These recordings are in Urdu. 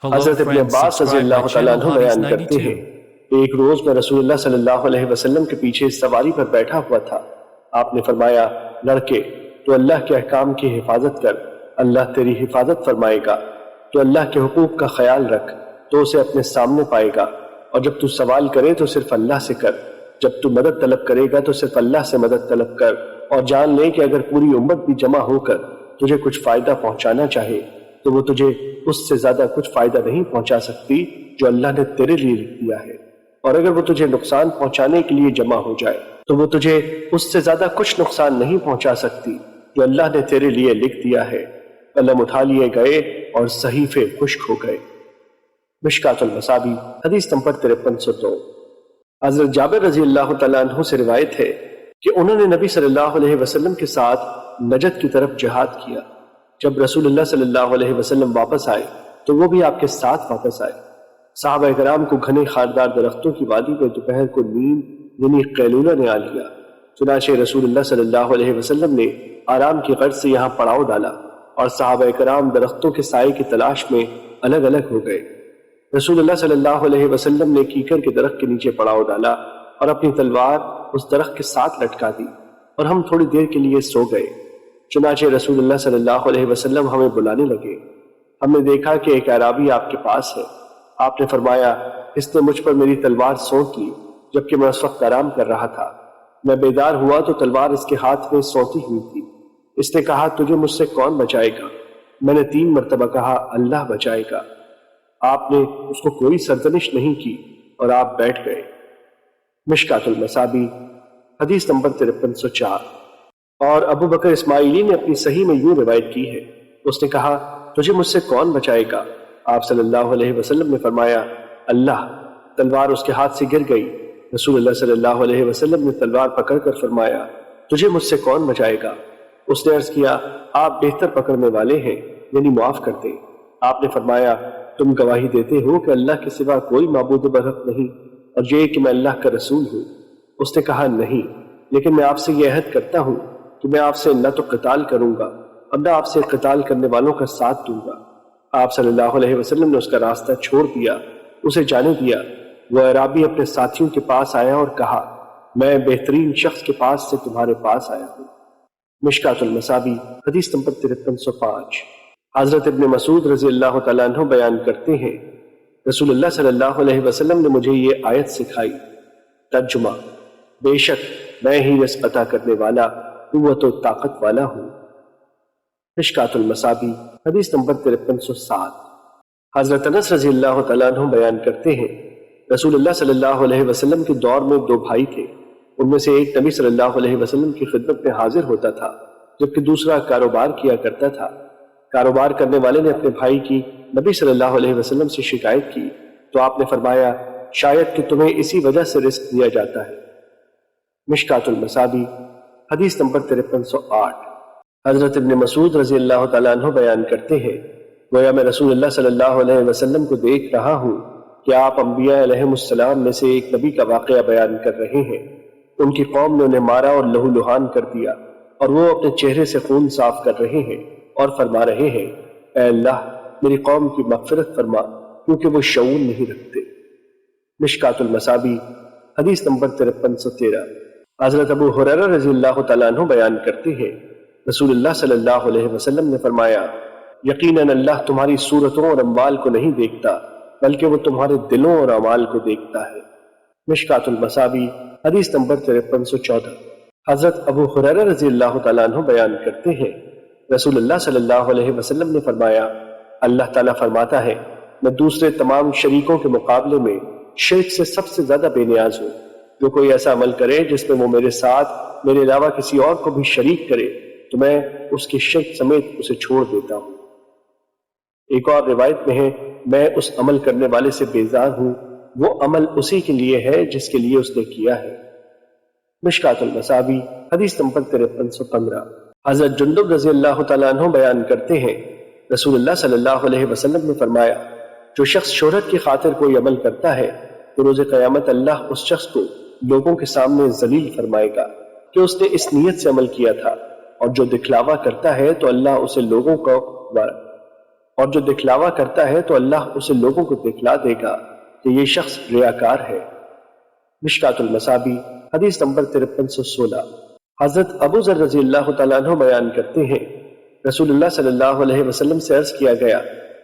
حضرت ابن عباس رضی اللہ تعالیٰ عنہ بیان کرتے ہیں، ایک روز میں رسول اللہ صلی اللہ علیہ وسلم کے پیچھے سواری پر بیٹھا ہوا تھا۔ آپ نے فرمایا، لڑکے تو اللہ کے احکام کی حفاظت کر، اللہ تیری حفاظت فرمائے گا۔ تو اللہ کے حقوق کا خیال رکھ تو اسے اپنے سامنے پائے گا، اور جب تو سوال کرے تو صرف اللہ سے کر، جب تو مدد طلب کرے گا تو صرف اللہ سے مدد طلب کر، اور جان لے کہ اگر پوری امت بھی جمع ہو کر تجھے کچھ فائدہ پہنچانا چاہے تو وہ تجھے اس سے زیادہ کچھ فائدہ نہیں پہنچا سکتی جو اللہ نے تیرے لیے لکھ دیا ہے، اور اگر وہ تجھے نقصان پہنچانے کے لیے جمع ہو جائے تو وہ تجھے اس سے زیادہ کچھ نقصان نہیں پہنچا سکتی جو اللہ نے تیرے لیے لکھ دیا ہے۔ قلم اٹھا لیے گئے اور صحیفے خشک ہو گئے۔ مشکات المصابیح حدیث نمبر 5302۔ حضرت جابر رضی اللہ تعالیٰ عنہ سے روایت ہے کہ انہوں نے نبی صلی اللہ علیہ وسلم کے ساتھ نجد کی طرف جہاد کیا۔ جب رسول اللہ صلی اللہ علیہ وسلم واپس آئے تو وہ بھی آپ کے ساتھ واپس آئے۔ صحابہ کرام کو گھنے خاردار درختوں کی وادی میں دوپہر کو نیند یعنی قیلولہ نے آ لیا، چنانچہ رسول اللہ صلی اللہ علیہ وسلم نے آرام کی غرض سے یہاں پڑاؤ ڈالا، اور صحابہ کرام درختوں کے سائے کی تلاش میں الگ الگ ہو گئے۔ رسول اللہ صلی اللہ علیہ وسلم نے کیکر کے درخت کے نیچے پڑاؤ ڈالا اور اپنی تلوار اس درخت کے ساتھ لٹکا دی، اور ہم تھوڑی دیر کے لیے سو گئے۔ چنانچہ رسول اللہ صلی اللہ علیہ وسلم ہمیں بلانے لگے۔ ہم نے دیکھا کہ ایک اعرابی آپ کے پاس ہے۔ آپ نے فرمایا، اس نے مجھ پر میری تلوار سونت لی جبکہ میں اس وقت آرام کر رہا تھا۔ میں بیدار ہوا تو تلوار اس کے ہاتھ میں سونتی ہوئی تھی۔ اس نے کہا، تجھے مجھ سے کون بچائے گا؟ میں نے 3 مرتبہ کہا، اللہ بچائے گا۔ آپ نے اس کو کوئی سرزنش نہیں کی اور آپ بیٹھ گئے۔ مشکات المصابیح حدیث نمبر 5304۔ اور ابو بکر اسماعیلی نے اپنی صحیح میں یوں روایت کی ہے، اس نے کہا، تجھے مجھ سے کون بچائے گا؟ آپ صلی اللہ علیہ وسلم نے فرمایا، اللہ۔ تلوار اس کے ہاتھ سے گر گئی۔ رسول اللہ صلی اللہ علیہ وسلم نے تلوار پکڑ کر فرمایا، تجھے مجھ سے کون بچائے گا؟ اس نے عرض کیا، آپ بہتر پکڑنے والے ہیں، یعنی معاف کر دیں۔ آپ نے فرمایا، تم گواہی دیتے ہو کہ اللہ کے سوا کوئی معبود برحق نہیں، اور یہ کہ میں اللہ کا رسول ہوں۔ اس نے کہا، نہیں، لیکن میں آپ سے یہ عہد کرتا ہوں کہ میں آپ سے نہ تو قتال کروں گا اور نہ آپ سے قتال کرنے والوں کا ساتھ دوں گا۔ آپ صلی اللہ علیہ وسلم نے اس کا راستہ چھوڑ دیا، اسے جانے دیا۔ وہ اعرابی اپنے ساتھیوں کے پاس آیا اور کہا، میں بہترین شخص کے پاس سے تمہارے پاس آیا ہوں۔ مشکات المصابیح حدیث نمبر 5305۔ حضرت ابن مسعود رضی اللہ تعالیٰ عنہ بیان کرتے ہیں، رسول اللہ صلی اللہ علیہ وسلم نے مجھے یہ آیت سکھائی۔ ترجمہ، بے شک میں ہی رزق عطا کرنے والا، قوت و طاقت والا ہوں۔ مشکات المصابیح حدیث نمبر 5307۔ حضرت انس رضی اللہ تعالیٰ عنہ بیان کرتے ہیں، رسول اللہ صلی اللہ علیہ وسلم کے دور میں 2 بھائی تھے۔ ان میں سے ایک نبی صلی اللہ علیہ وسلم کی خدمت میں حاضر ہوتا تھا، جبکہ دوسرا کاروبار کیا کرتا تھا۔ کاروبار کرنے والے نے اپنے بھائی کی نبی صلی اللہ علیہ وسلم سے شکایت کی تو آپ نے فرمایا، شاید کہ تمہیں اسی وجہ سے رزق دیا جاتا ہے۔ مشکات المصابیح حدیث نمبر 5308۔ حضرت ابن مسعود رضی اللہ تعالیٰ عنہ بیان کرتے ہیں، گویا میں رسول اللہ صلی اللہ علیہ وسلم کو دیکھ رہا ہوں کہ آپ انبیاء علیہ السلام میں سے ایک نبی کا واقعہ بیان کر رہے ہیں۔ ان کی قوم نے انہیں مارا اور لہو لہان کر دیا، اور وہ اپنے چہرے سے خون صاف کر رہے ہیں اور فرما رہے ہیں، اے اللہ میری قوم کی مغفرت فرما کیونکہ وہ شعور نہیں رکھتے۔ مشکات المصابیح حدیث نمبر 5313۔ حضرت ابو ہریرہ رضی اللہ تعالیٰ عنہ بیان کرتے ہیں، رسول اللہ صلی اللہ علیہ وسلم نے فرمایا، یقیناً اللہ تمہاری صورتوں اور اموال کو نہیں دیکھتا بلکہ وہ تمہارے دلوں اور اعمال کو دیکھتا ہے۔ مشکات المصابیح حدیث نمبر 5314۔ حضرت ابو ہریرہ رضی اللہ تعالیٰ عنہ بیان کرتے ہیں، رسول اللہ صلی اللہ علیہ وسلم نے فرمایا، اللہ تعالیٰ فرماتا ہے، میں دوسرے تمام شریکوں کے مقابلے میں شرک سے سب سے زیادہ بے نیاز ہوں۔ جو کوئی ایسا عمل کرے جس میں وہ میرے ساتھ میرے علاوہ کسی اور کو بھی شریک کرے تو میں اس کے شرک سمیت اسے چھوڑ دیتا ہوں۔ ایک اور روایت میں ہے، میں اس عمل کرنے والے سے بیزار ہوں، وہ عمل اسی کے لیے ہے جس کے لیے اس نے کیا ہے۔ مشکات المصابیح حدیث نمبر 5315۔ حضرت جندب رضی اللہ تعالیٰ عنہ بیان کرتے ہیں، رسول اللہ صلی اللہ علیہ وسلم نے فرمایا، جو شخص شہرت کی خاطر کوئی عمل کرتا ہے تو روز قیامت اللہ اس شخص کو لوگوں کے سامنے ذلیل فرمائے گا کہ اس نے اس نیت سے عمل کیا تھا، اور جو دکھلاوا کرتا ہے تو اللہ اسے لوگوں کو اور جو دکھلاوا کرتا ہے تو اللہ اسے لوگوں کو دکھلا دے گا کہ یہ شخص ریاکار ہے۔ مشکات المصابیح حدیث نمبر 5316۔ حضرت ابو ذر رضی اللہ تعالیٰ عنہ بیان کرتے ہیں، رسول اللہ صلی اللہ علیہ وسلم سے عرض کیا گیا،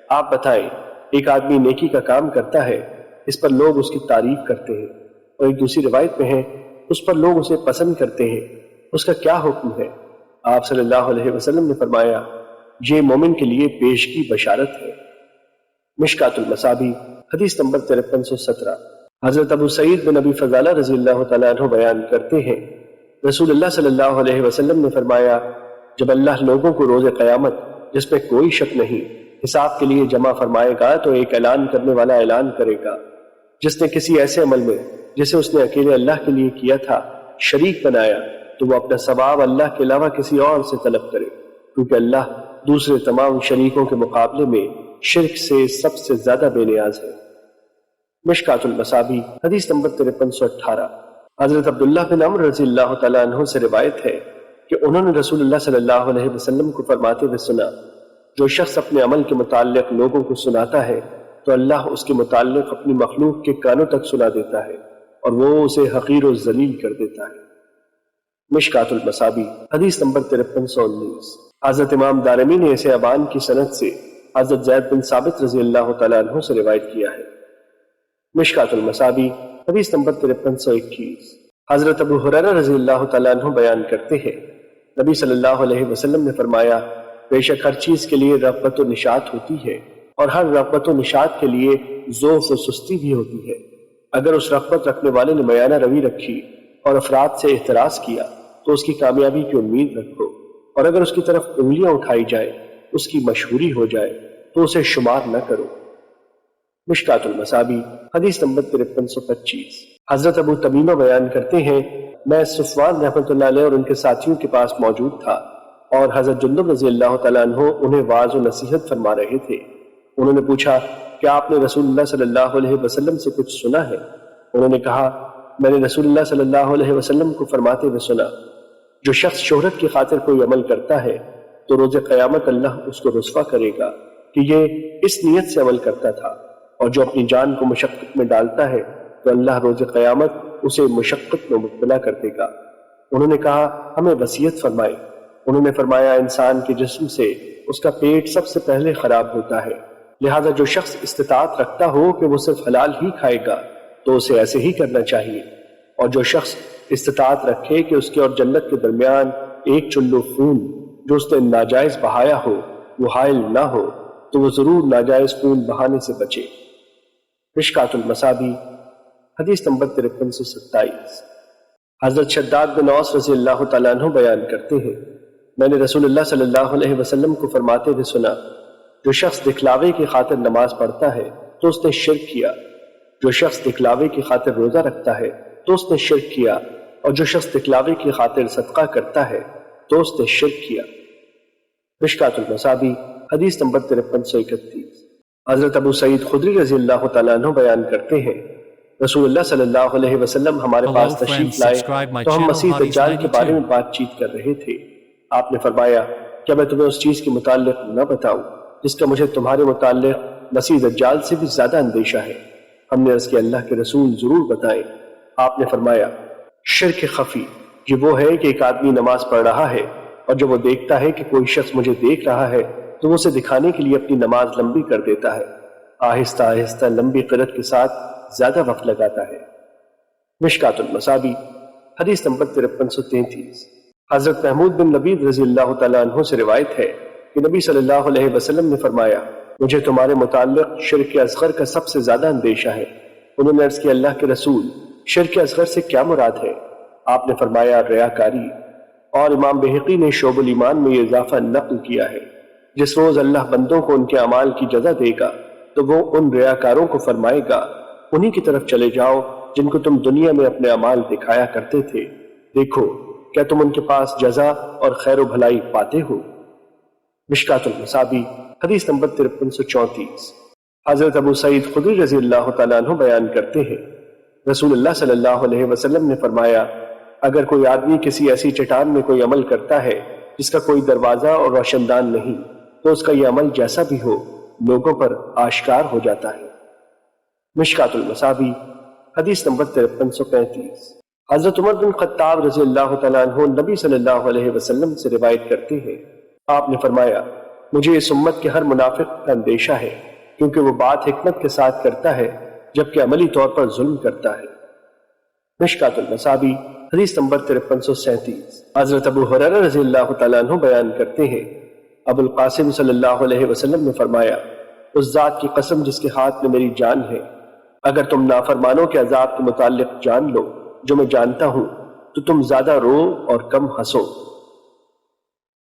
آپ بتائیں، ایک آدمی نیکی کا کام کرتا ہے، اس پر لوگ اس کی تعریف کرتے ہیں، اور ایک دوسری روایت میں ہے اس پر لوگ اسے پسند کرتے ہیں، اس کا کیا حکم ہے؟ آپ صلی اللہ علیہ وسلم نے فرمایا، یہ مومن کے لیے پیشگی بشارت ہے۔ مشکات المصابیح حدیث نمبر 5317۔ حضرت ابو سعید بن ابی فضالہ رضی اللہ تعالیٰ عنہ بیان کرتے ہیں، رسول اللہ صلی اللہ علیہ وسلم نے فرمایا، جب اللہ لوگوں کو روز قیامت جس میں کوئی شک نہیں حساب کے لیے جمع فرمائے گا تو ایک اعلان کرنے والا اعلان کرے گا، جس نے کسی ایسے عمل میں جسے اس نے اکیلے اللہ کے لیے کیا تھا شریک بنایا تو وہ اپنا ثواب اللہ کے علاوہ کسی اور سے طلب کرے، کیونکہ اللہ دوسرے تمام شریکوں کے مقابلے میں شرک سے سب سے زیادہ بے نیاز ہے۔ مشکات المصابیح حدیث نمبر 5318۔ حضرت عبداللہ بن عمر رضی اللہ تعالیٰ عنہ سے روایت ہے کہ انہوں نے رسول اللہ صلی اللہ علیہ وسلم کو فرماتے ہوئے سنا، جو شخص اپنے عمل کے متعلق لوگوں کو سناتا ہے تو اللہ اس کے متعلق اپنی مخلوق کے کانوں تک سنا دیتا ہے اور وہ اسے حقیر و ذلیل کر دیتا ہے۔ مشکات المصابیح حدیث نمبر 5319۔ حضرت امام دارمی نے اسے ابان کی سند سے حضرت زید بن ثابت رضی اللہ تعالیٰ عنہ سے روایت کیا ہے۔ مشکات المصابیح حدیث نمبر 5321۔ حضرت ابو ہریرہ رضی اللہ تعالیٰ عنہ بیان کرتے ہیں، نبی صلی اللہ علیہ وسلم نے فرمایا، بے شک ہر چیز کے لیے رغبت و نشاط ہوتی ہے، اور ہر رغبت و نشاط کے لیے ضعف و سستی بھی ہوتی ہے۔ اگر اس رغبت رکھنے والے نے میانہ روی رکھی اور افراد سے احتراز کیا تو اس کی کامیابی کی امید رکھو، اور اگر اس کی طرف انگلیاں اٹھائی جائیں، اس کی مشہوری ہو جائے تو اسے شمار نہ کرو۔ مشکات المصابیح حدیث نمبر 5325۔ حضرت ابو تمیمہ بیان کرتے ہیں، میں صفوان رحمۃ اللہ علیہ اور ان کے ساتھیوں کے پاس موجود تھا اور حضرت جندب رضی اللہ تعالیٰ عنہ انہیں واعظ و نصیحت فرما رہے تھے۔ انہوں نے پوچھا، کیا آپ نے رسول اللہ صلی اللہ علیہ وسلم سے کچھ سنا ہے؟ انہوں نے کہا، میں نے رسول اللہ صلی اللہ علیہ وسلم کو فرماتے ہوئے سنا، جو شخص شہرت کی خاطر کوئی عمل کرتا ہے تو روز قیامت اللہ اس کو رسوا کرے گا کہ یہ اس نیت سے عمل کرتا تھا، اور جو اپنی جان کو مشقت میں ڈالتا ہے تو اللہ روز قیامت اسے مشقت میں مبتلا کر دے گا۔ انہوں نے کہا، ہمیں وصیت فرمائی۔ انہوں نے فرمایا، انسان کے جسم سے اس کا پیٹ سب سے پہلے خراب ہوتا ہے، لہذا جو شخص استطاعت رکھتا ہو کہ وہ صرف حلال ہی کھائے گا تو اسے ایسے ہی کرنا چاہیے، اور جو شخص استطاعت رکھے کہ اس کے اور جنت کے درمیان ایک چلو خون جو اس نے ناجائز بہایا ہو وہ حائل نہ ہو تو وہ ضرور ناجائز خون بہانے سے بچے۔ مشکات المصابیح حدیث نمبر 5327۔ حضرت شداد بن اوس رضی اللہ تعالیٰ عنہ بیان کرتے ہیں، میں نے رسول اللہ صلی اللہ علیہ وسلم کو فرماتے ہوئے سنا، جو شخص دکھلاوے کی خاطر نماز پڑھتا ہے تو اس نے شرک کیا، جو شخص دکھلاوے کی خاطر روزہ رکھتا ہے تو اس نے شرک کیا، اور جو شخص دکھلاوے کی خاطر صدقہ کرتا ہے تو اس نے شرک کیا۔ مشکات المصابیح حدیث نمبر 5331۔ حضرت ابو سعید خدری رضی اللہ تعالیٰ عنہ بیان کرتے ہیں، رسول اللہ صلی اللہ علیہ وسلم ہمارے پاس تشریف لائے تو ہم مسیح دجال کے بارے میں بات چیت کر رہے تھے۔ آپ نے فرمایا، کیا میں تمہیں اس چیز کے متعلق نہ بتاؤں جس کا مجھے تمہارے متعلق مسیح دجال سے بھی زیادہ اندیشہ ہے؟ ہم نے عرض کیا، اللہ کے رسول ضرور بتائیں۔ آپ نے فرمایا، شرک خفی یہ وہ ہے کہ ایک آدمی نماز پڑھ رہا ہے اور جب وہ دیکھتا ہے کہ کوئی شخص مجھے دیکھ رہا ہے تو وہ اسے دکھانے کے لیے اپنی نماز لمبی کر دیتا ہے، آہستہ آہستہ لمبی قرت کے ساتھ زیادہ وقت لگاتا ہے۔ مشکات المصابیح حدیث نمبر 5333۔ حضرت محمود بن لبید رضی اللہ تعالیٰ عنہ سے روایت ہے کہ نبی صلی اللہ علیہ وسلم نے فرمایا، مجھے تمہارے متعلق شرک اصغر کا سب سے زیادہ اندیشہ ہے۔ انہوں نے عرض کیا، اللہ کے رسول، شرک اصغر سے کیا مراد ہے؟ آپ نے فرمایا، ریاکاری۔ اور امام بہقی نے شعب الایمان میں یہ اضافہ نقل کیا ہے، جس روز اللہ بندوں کو ان کے اعمال کی جزا دے گا تو وہ ان ریاکاروں کو فرمائے گا، انہی کی طرف چلے جاؤ جن کو تم دنیا میں اپنے اعمال دکھایا کرتے تھے، دیکھو کیا تم ان کے پاس جزا اور خیر و بھلائی پاتے ہو؟ مشکات المصابیح حدیث نمبر 5334۔ حضرت ابو سعید خدری رضی اللہ تعالیٰ عنہ بیان کرتے ہیں، رسول اللہ صلی اللہ علیہ وسلم نے فرمایا، اگر کوئی آدمی کسی ایسی چٹان میں کوئی عمل کرتا ہے جس کا کوئی دروازہ اور روشن دان نہیں تو اس کا یہ عمل جیسا بھی ہو لوگوں پر آشکار ہو جاتا ہے۔ مشکات المصابیح حدیث نمبر 5335۔ حضرت عمر بن خطاب رضی اللہ تعالیٰ عنہ نبی صلی اللہ علیہ وسلم سے روایت کرتے ہیں، آپ نے فرمایا، مجھے اس امت کے ہر منافق کا اندیشہ ہے، کیونکہ وہ بات حکمت کے ساتھ کرتا ہے جبکہ عملی طور پر ظلم کرتا ہے۔ مشکات المصابیح حدیث نمبر 5337۔ حضرت ابو ہریرہ رضی اللہ تعالیٰ عنہ بیان کرتے ہیں، ابو القاسم صلی اللہ علیہ وسلم نے فرمایا، اس ذات کی قسم جس کے ہاتھ میں میری جان ہے، اگر تم نافرمانوں کے عذاب کے متعلق جان لو جو میں جانتا ہوں تو تم زیادہ رو اور کم ہنسو۔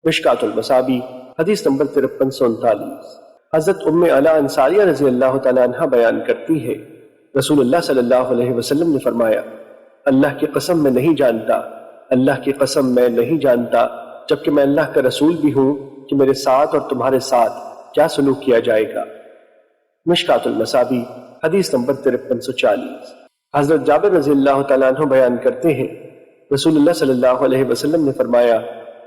مشکات المصابیح حدیث نمبر 5339۔ حضرت ام علا انصاریہ رضی اللہ تعالیٰ عنہ بیان کرتی ہے، رسول اللہ صلی اللہ علیہ وسلم نے فرمایا، اللہ کی قسم میں نہیں جانتا، اللہ کی قسم میں نہیں جانتا جبکہ میں اللہ کا رسول بھی ہوں کہ میرے ساتھ اور تمہارے ساتھ کیا سلوک کیا جائے گا۔ مشکات المصابیح حدیث نمبر 5340۔ حضرت جابر رضی اللہ تعالیٰ عنہ بیان کرتے ہیں، رسول اللہ صلی اللہ علیہ وسلم نے فرمایا،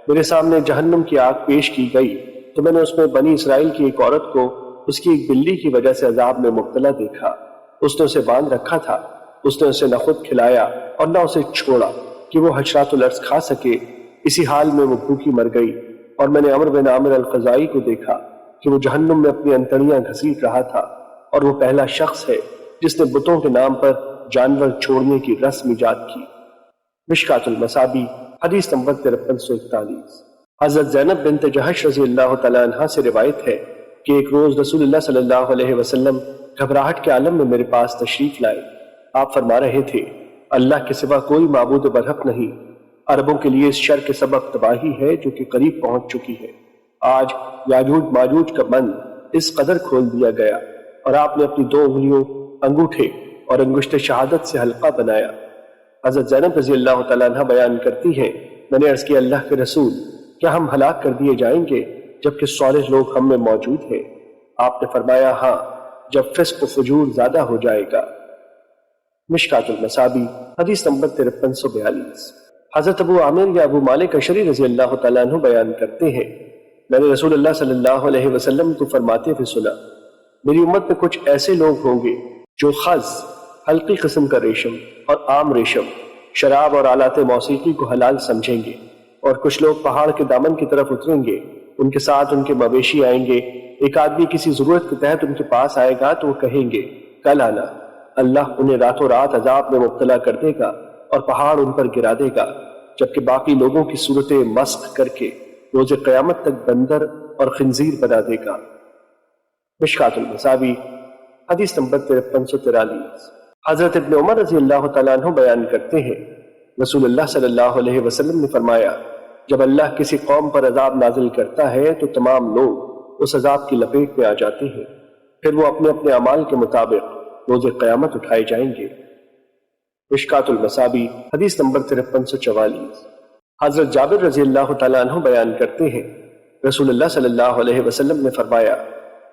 میرے سامنے جہنم کی آگ پیش کی گئی تو میں نے اس میں بنی اسرائیل کی ایک عورت کو اس کی ایک بلی کی وجہ سے عذاب میں مبتلا دیکھا۔ اس نے اسے باندھ رکھا تھا، اس نے اسے نہ خود کھلایا اور نہ اسے چھوڑا کہ وہ حشرات الارض کھا سکے، اسی حال میں وہ بھوکی مر گئی۔ اور میں نے عمرو بن عامر الخزاعی کو دیکھا کہ وہ جہنم میں اپنی انتڑیاں گھسیٹ رہا تھا، اور وہ پہلا شخص ہے جس نے بتوں کے نام پر جانور چھوڑنے کی رسم ایجاد کی۔ مشکات المصابیح حدیث نمبر 5341۔ حضرت زینب بنت جہش رضی اللہ تعالیٰ عنہ سے روایت ہے کہ ایک روز رسول اللہ صلی اللہ علیہ وسلم گھبراہٹ کے عالم میں میرے پاس تشریف لائے۔ آپ فرما رہے تھے، اللہ کے سوا کوئی معبود برحق نہیں، عربوں کے لیے اس شر کے سبب تباہی ہے جو کہ قریب پہنچ چکی ہے۔ آج یاجوج ماجوج کا بند اس قدر کھول دیا گیا، اور آپ نے اپنی 2 انگلیوں انگوٹھے اور انگشت شہادت سے حلقہ بنایا۔ حضرت زینب رضی اللہ تعالیٰ عنہ بیان کرتی ہیں، میں نے عرض کیا، اللہ کے رسول، کیا ہم ہلاک کر دیے جائیں گے جبکہ صالح لوگ ہم میں موجود ہیں؟ آپ نے فرمایا، ہاں، جب فسق و فجور زیادہ ہو جائے گا۔ مشکات المصابیح حدیث نمبر 5342۔ حضرت ابو عامر یا ابو مالک اشعری رضی اللہ تعالیٰ عنہ بیان کرتے ہیں، میں نے رسول اللہ صلی اللہ علیہ وسلم کو فرماتے ہوئے سنا، میری امت میں کچھ ایسے لوگ ہوں گے جو خز، ہلکی قسم کا ریشم اور عام ریشم، شراب اور آلات موسیقی کو حلال سمجھیں گے، اور کچھ لوگ پہاڑ کے دامن کی طرف اتریں گے، ان کے ساتھ ان کے مویشی آئیں گے، ایک آدمی کسی ضرورت کے تحت ان کے پاس آئے گا تو وہ کہیں گے، کل آنا، اللہ انہیں راتوں رات عذاب میں مبتلا کر دے گا اور پہاڑ ان پر گرا دے گا، جبکہ باقی لوگوں کی صورتیں مسخ کر کے روز قیامت تک بندر اور خنزیر بنا دے گا۔ مشکات المصابیح حدیث نمبر 5343۔ حضرت ابن عمر رضی اللہ تعالیٰ عنہ بیان کرتے ہیں، رسول اللہ صلی اللہ علیہ وسلم نے فرمایا، جب اللہ کسی قوم پر عذاب نازل کرتا ہے تو تمام لوگ اس عذاب کی لپیٹ میں آ جاتے ہیں، پھر وہ اپنے اپنے اعمال کے مطابق روز قیامت اٹھائے جائیں گے۔ مشکات المصابیح حدیث نمبر 5344۔ حضرت جابر رضی اللہ تعالیٰ عنہ بیان کرتے ہیں، رسول اللہ صلی اللہ علیہ وسلم نے فرمایا،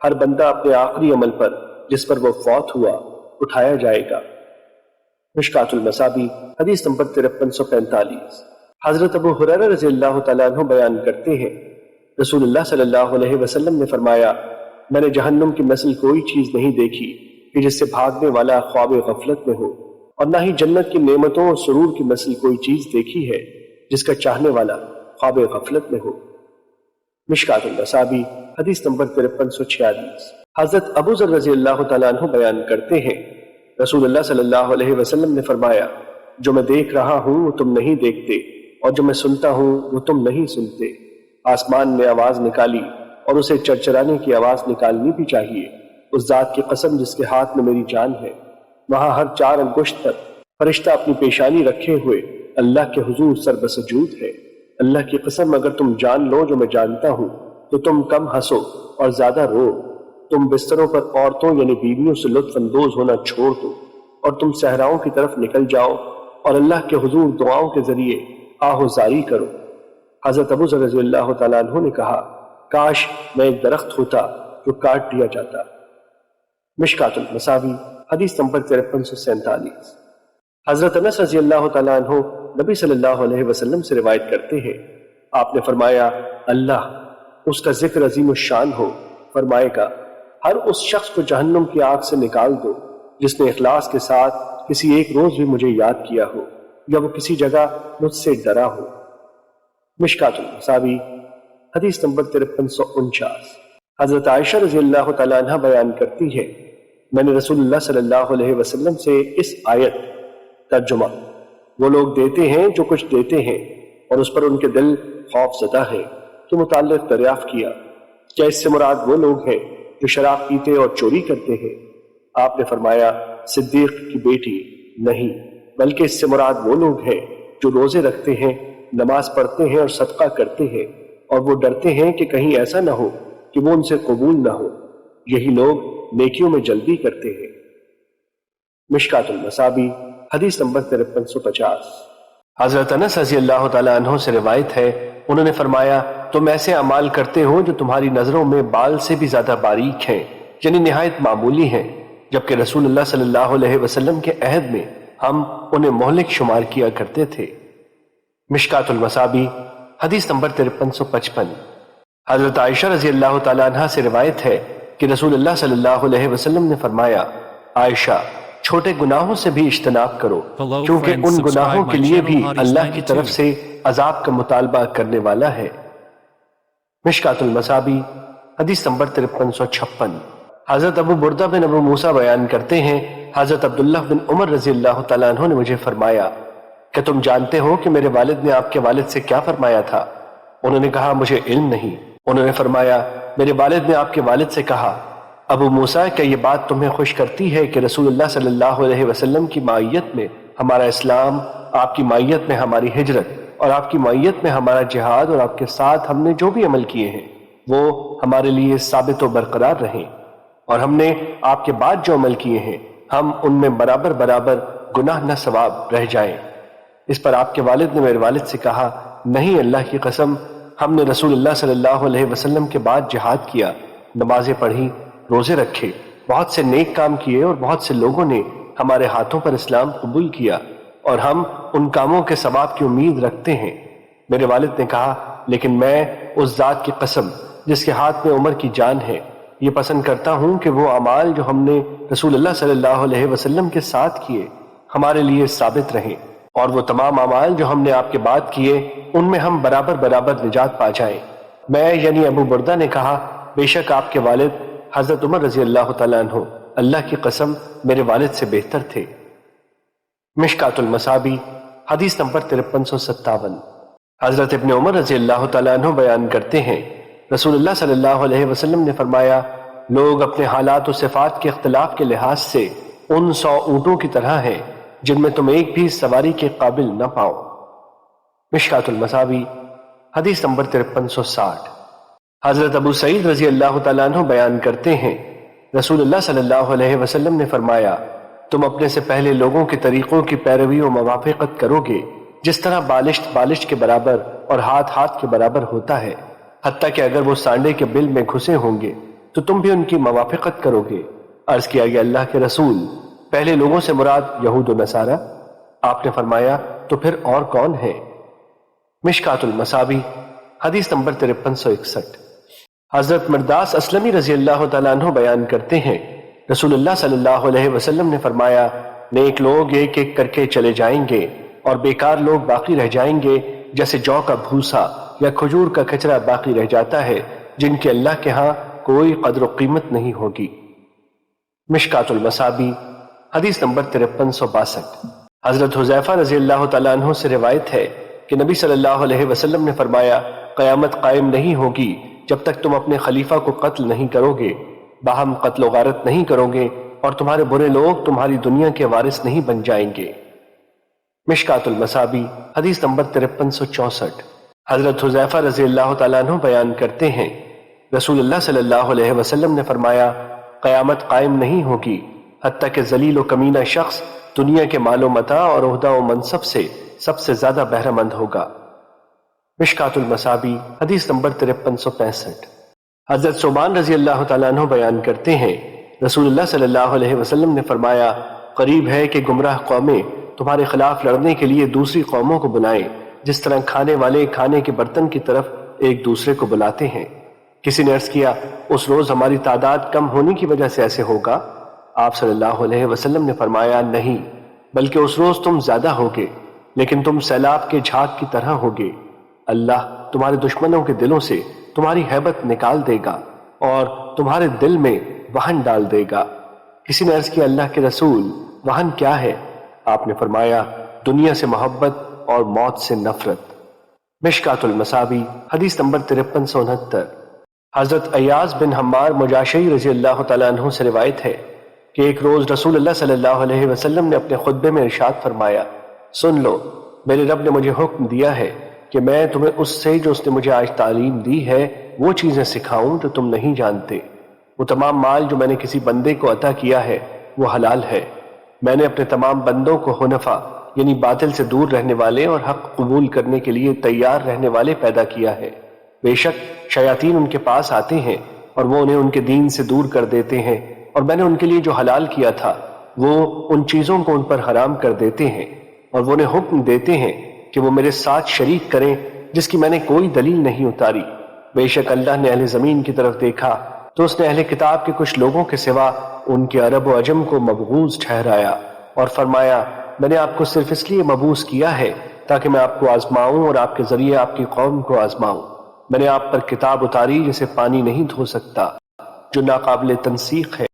ہر بندہ اپنے آخری عمل پر جس پر وہ فوت ہوا اٹھایا جائے گا۔ مشکات المصابیح حدیث نمبر 5345۔ حضرت ابو ہریرہ رضی اللہ تعالیٰ عنہ بیان کرتے ہیں، رسول اللہ صلی اللہ علیہ وسلم نے فرمایا، میں نے جہنم کی مثل کوئی چیز نہیں دیکھی کہ جس سے بھاگنے والا خواب غفلت میں ہو، اور نہ ہی جنت کی نعمتوں اور سرور کی مثل کوئی چیز دیکھی ہے جس کا چاہنے والا خواب غفلت میں ہو۔ مشکات المصابیح حدیث نمبر 5346۔ حضرت ابو ذر رضی اللہ تعالیٰ عنہ بیان کرتے ہیں، رسول اللہ صلی اللہ علیہ وسلم نے فرمایا، جو میں دیکھ رہا ہوں وہ تم نہیں دیکھتے، اور جو میں سنتا ہوں وہ تم نہیں سنتے۔ آسمان نے آواز نکالی اور اسے چرچرانے کی آواز نکالنی بھی چاہیے، اس ذات کی قسم جس کے ہاتھ میں میری جان ہے۔ وہاں ہر 4 انگشت پر فرشتہ اپنی پیشانی رکھے ہوئے اللہ کے حضور سر بسجود ہے۔ اللہ کی قسم اگر تم جان لو جو میں جانتا ہوں تو تم کم ہنسو اور زیادہ رو، تم بستروں پر عورتوں یعنی بیویوں سے لطف اندوز ہونا چھوڑ دو، اور تم صحراؤں کی طرف نکل جاؤ اور اللہ کے حضور دعاؤں کے ذریعے آہ و زاری کرو۔ حضرت ابو ذر رضی اللہ تعالیٰ عنہ نے کہا، کاش میں ایک درخت ہوتا جو کاٹ دیا جاتا۔ مشکات المصابیح حدیث نمبر 5347۔ حضرت انس رضی اللہ تعالیٰ عنہ نبی صلی اللہ علیہ وسلم سے روایت کرتے ہیں، آپ نے فرمایا، اللہ اس کا ذکر عظیم الشان ہو، فرمائے گا، ہر اس شخص کو جہنم کی آگ سے نکال دو جس نے اخلاص کے ساتھ کسی ایک روز بھی مجھے یاد کیا ہو یا وہ کسی جگہ مجھ سے ڈرا ہو۔ مشکات المصابیح حدیث نمبر 5349۔ حضرت عائشہ رضی اللہ تعالیٰ عنہ بیان کرتی ہے، میں نے رسول اللہ صلی اللہ علیہ وسلم سے اس آیت ترجمہ وہ لوگ دیتے ہیں جو کچھ دیتے ہیں اور اس پر ان کے دل خوف زدہ ہے کے متعلق دریافت کیا، کیا اس سے مراد وہ لوگ ہیں جو شراب پیتے اور چوری کرتے ہیں؟ آپ نے فرمایا صدیق کی بیٹی نہیں، بلکہ اس سے مراد وہ لوگ ہیں جو روزے رکھتے ہیں، نماز پڑھتے ہیں اور صدقہ کرتے ہیں اور وہ ڈرتے ہیں کہ کہیں ایسا نہ ہو کہ وہ ان سے قبول نہ ہو، یہی لوگ نیکیوں میں جلدی کرتے ہیں۔ مشکات المصابیح حدیث نمبر 5350۔ حضرت انس رضی اللہ تعالیٰ عنہ سے روایت ہے، انہوں نے فرمایا تم ایسے اعمال کرتے ہو جو تمہاری نظروں میں بال سے بھی زیادہ باریک ہیں، یعنی نہایت معمولی ہیں، جبکہ رسول اللہ صلی اللہ علیہ وسلم کے عہد میں ہم انہیں مہلک شمار کیا کرتے تھے۔ مشکات المصابیح حدیث نمبر 5355۔ حضرت عائشہ رضی اللہ تعالیٰ عنہ سے روایت ہے کہ رسول اللہ صلی اللہ علیہ وسلم نے فرمایا عائشہ چھوٹے گناہوں سے بھی اجتناب کرو کیونکہ ان گناہوں کے لیے بھی اللہ کی طرف سے عذاب کا مطالبہ کرنے والا ہے۔ مشکات المصابیح حدیث نمبر 5356۔ حضرت ابو بردہ بن ابو موسیٰ بیان کرتے ہیں، حضرت عبداللہ بن عمر رضی اللہ تعالیٰ عنہ نے مجھے فرمایا کہ تم جانتے ہو کہ میرے والد نے آپ کے والد سے کیا فرمایا تھا؟ انہوں نے کہا مجھے علم نہیں۔ انہوں نے فرمایا میرے والد نے آپ کے والد سے کہا ابو موسیٰ کیا یہ بات تمہیں خوش کرتی ہے کہ رسول اللہ صلی اللہ علیہ وسلم کی معیت میں ہمارا اسلام، آپ کی معیت میں ہماری ہجرت اور آپ کی معیت میں ہمارا جہاد اور آپ کے ساتھ ہم نے جو بھی عمل کیے ہیں وہ ہمارے لیے ثابت و برقرار رہیں، اور ہم نے آپ کے بعد جو عمل کیے ہیں ہم ان میں برابر برابر گناہ نہ ثواب رہ جائیں۔ اس پر آپ کے والد نے میرے والد سے کہا نہیں، اللہ کی قسم ہم نے رسول اللہ صلی اللہ علیہ وسلم کے بعد جہاد کیا، نمازیں پڑھی، روزے رکھے، بہت سے نیک کام کیے اور بہت سے لوگوں نے ہمارے ہاتھوں پر اسلام قبول کیا اور ہم ان کاموں کے ثواب کی امید رکھتے ہیں۔ میرے والد نے کہا لیکن میں اس ذات کی قسم جس کے ہاتھ میں عمر کی جان ہے یہ پسند کرتا ہوں کہ وہ اعمال جو ہم نے رسول اللہ صلی اللہ علیہ وسلم کے ساتھ کیے ہمارے لیے ثابت رہیں، اور وہ تمام اعمال جو ہم نے آپ کے بعد کیے ان میں ہم برابر برابر نجات پا جائیں۔ میں یعنی ابو بردہ نے کہا بے شک آپ کے والد حضرت عمر رضی اللہ تعالیٰ عنہ اللہ کی قسم میرے والد سے بہتر تھے۔ مشکات المصابیح حدیث نمبر 5357۔ حضرت ابن عمر رضی اللہ تعالیٰ عنہ بیان کرتے ہیں، رسول اللہ صلی اللہ علیہ وسلم نے فرمایا لوگ اپنے حالات و صفات کے اختلاف کے لحاظ سے ان 100 اونٹوں کی طرح ہیں جن میں تم ایک بھی سواری کے قابل نہ پاؤ۔ مشکات المصابیح حدیث نمبر 5360۔ حضرت ابو سعید رضی اللہ تعالیٰ عنہ بیان کرتے ہیں، رسول اللہ صلی اللہ علیہ وسلم نے فرمایا تم اپنے سے پہلے لوگوں کے طریقوں کی پیروی و موافقت کرو گے جس طرح بالشت بالشت کے برابر اور ہاتھ ہاتھ کے برابر ہوتا ہے، حتیٰ کہ اگر وہ سانڈے کے بل میں گھسے ہوں گے تو تم بھی ان کی موافقت کرو گے۔ عرض کیا گیا اللہ کے رسول پہلے لوگوں سے مراد یہود و نصارہ؟ آپ نے فرمایا تو پھر اور کون ہے؟ مشکات المصابیح حدیث نمبر 5361۔ حضرت مرداس اسلمی رضی اللہ تعالیٰ عنہ بیان کرتے ہیں، رسول اللہ صلی اللہ علیہ وسلم نے فرمایا نیک لوگ ایک ایک کر کے چلے جائیں گے اور بیکار لوگ باقی رہ جائیں گے جیسے جو کا بھوسا یا کھجور کا کچرا باقی رہ جاتا ہے جن کے اللہ کے ہاں کوئی قدر و قیمت نہیں ہوگی۔ مشکات المصابیح حدیث نمبر 5362۔ حضرت حذیفہ رضی اللہ تعالیٰ عنہ سے روایت ہے کہ نبی صلی اللہ علیہ وسلم نے فرمایا قیامت قائم نہیں ہوگی جب تک تم اپنے خلیفہ کو قتل نہیں کرو گے، باہم قتل و غارت نہیں کرو گے اور تمہارے برے لوگ تمہاری دنیا کے وارث نہیں بن جائیں گے۔ مشکات المصابیح حدیث نمبر 5364۔ حضرت حذیفہ رضی اللہ تعالیٰ عنہ بیان کرتے ہیں، رسول اللہ صلی اللہ علیہ وسلم نے فرمایا قیامت قائم نہیں ہوگی حتیٰ کہ ذلیل و کمینہ شخص دنیا کے مال و متاع اور عہدہ و منصب سے سب سے زیادہ بہرہ مند ہوگا۔ مشکات المصابیح حدیث نمبر 5365۔ حضرت ثوبان رضی اللہ تعالیٰ عنہ بیان کرتے ہیں، رسول اللہ صلی اللہ علیہ وسلم نے فرمایا قریب ہے کہ گمراہ قومیں تمہارے خلاف لڑنے کے لیے دوسری قوموں کو بلائیں جس طرح کھانے والے کھانے کے برتن کی طرف ایک دوسرے کو بلاتے ہیں، کسی نے عرض کیا اس روز ہماری تعداد کم ہونے کی وجہ سے ایسے ہوگا؟ آپ صلی اللہ علیہ وسلم نے فرمایا نہیں، بلکہ اس روز تم زیادہ ہوگے، لیکن تم سیلاب کے جھاگ کی طرح ہوگے۔ اللہ تمہارے دشمنوں کے دلوں سے تمہاری ہیبت نکال دے گا اور تمہارے دل میں وہن ڈال دے گا۔ کسی نے عرض کیا اللہ کے رسول وہن کیا ہے؟ آپ نے فرمایا دنیا سے محبت اور موت سے نفرت۔ مشکات المصابی حدیث نمبر 5369۔ حضرت ایاز بن حمار مجاشعی رضی اللہ تعالیٰ عنہ سے روایت ہے کہ ایک روز رسول اللہ صلی اللہ علیہ وسلم نے اپنے خطبے میں ارشاد فرمایا، سن لو، میرے رب نے مجھے حکم دیا ہے کہ میں تمہیں اس سے جو اس نے مجھے آج تعلیم دی ہے وہ چیزیں سکھاؤں جو تم نہیں جانتے۔ وہ تمام مال جو میں نے کسی بندے کو عطا کیا ہے وہ حلال ہے۔ میں نے اپنے تمام بندوں کو حنفا یعنی باطل سے دور رہنے والے اور حق قبول کرنے کے لیے تیار رہنے والے پیدا کیا ہے۔ بے شک شیاطین ان کے پاس آتے ہیں اور وہ انہیں ان کے دین سے دور کر دیتے ہیں، اور میں نے ان کے لیے جو حلال کیا تھا وہ ان چیزوں کو ان پر حرام کر دیتے ہیں، اور وہ انہیں حکم دیتے ہیں کہ وہ میرے ساتھ شریک کریں جس کی میں نے کوئی دلیل نہیں اتاری۔ بے شک اللہ نے اہل زمین کی طرف دیکھا تو اس نے اہل کتاب کے کچھ لوگوں کے سوا ان کے عرب و عجم کو مبغوض ٹھہرایا اور فرمایا میں نے آپ کو صرف اس لیے مبعوث کیا ہے تاکہ میں آپ کو آزماؤں اور آپ کے ذریعے آپ کی قوم کو آزماؤں۔ میں نے آپ پر کتاب اتاری جسے پانی نہیں دھو سکتا، جو ناقابل تنسیخ ہے،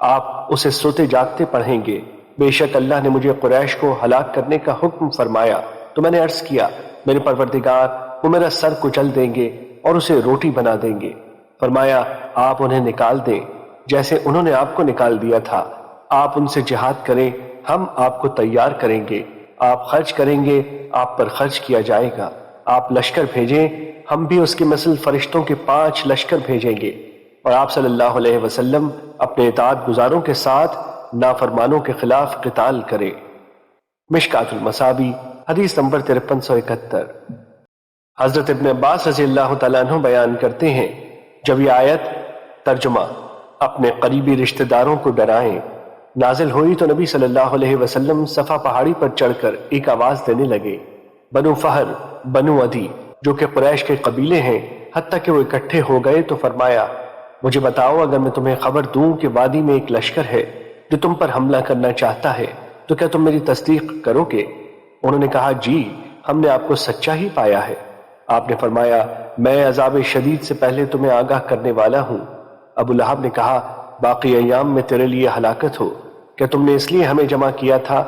آپ اسے سوتے جاگتے پڑھیں گے۔ بے شک اللہ نے مجھے قریش کو ہلاک کرنے کا حکم فرمایا تو میں نے عرض کیا میرے پروردگار وہ میرا سر کچل دیں گے اور اسے روٹی بنا دیں گے۔ فرمایا آپ انہیں نکال دیں جیسے انہوں نے آپ کو نکال دیا تھا، آپ ان سے جہاد کریں، ہم آپ کو تیار کریں گے، آپ خرچ کریں گے، آپ پر خرچ کیا جائے گا، آپ لشکر بھیجیں، ہم بھی اس کے مثل فرشتوں کے 5 لشکر بھیجیں گے، اور آپ صلی اللہ علیہ وسلم اپنے اطاعت گزاروں کے ساتھ نافرمانوں کے خلاف قتال کریں۔ مشکات المصابی حدیث نمبر 5371۔ حضرت ابن عباس رضی اللہ تعالیٰ عنہ بیان کرتے ہیں جب یہ آیت ترجمہ اپنے قریبی رشتہ داروں کو ڈرائیں نازل ہوئی تو نبی صلی اللہ علیہ وسلم صفا پہاڑی پر چڑھ کر ایک آواز دینے لگے۔ بنو فہر، بنو عدی جو کہ قریش کے قبیلے ہیں، حتیٰ کہ وہ اکٹھے ہو گئے تو فرمایا مجھے بتاؤ اگر میں تمہیں خبر دوں کہ وادی میں ایک لشکر ہے جو تم پر حملہ کرنا چاہتا ہے تو کیا تم میری تصدیق کرو گے؟ انہوں نے کہا جی، ہم نے آپ کو سچا ہی پایا ہے۔ آپ نے فرمایا میں عذاب شدید سے پہلے تمہیں آگاہ کرنے والا ہوں۔ ابو لہب نے کہا باقی ایام میں تیرے لیے ہلاکت ہو، کیا تم نے اس لیے ہمیں جمع کیا تھا؟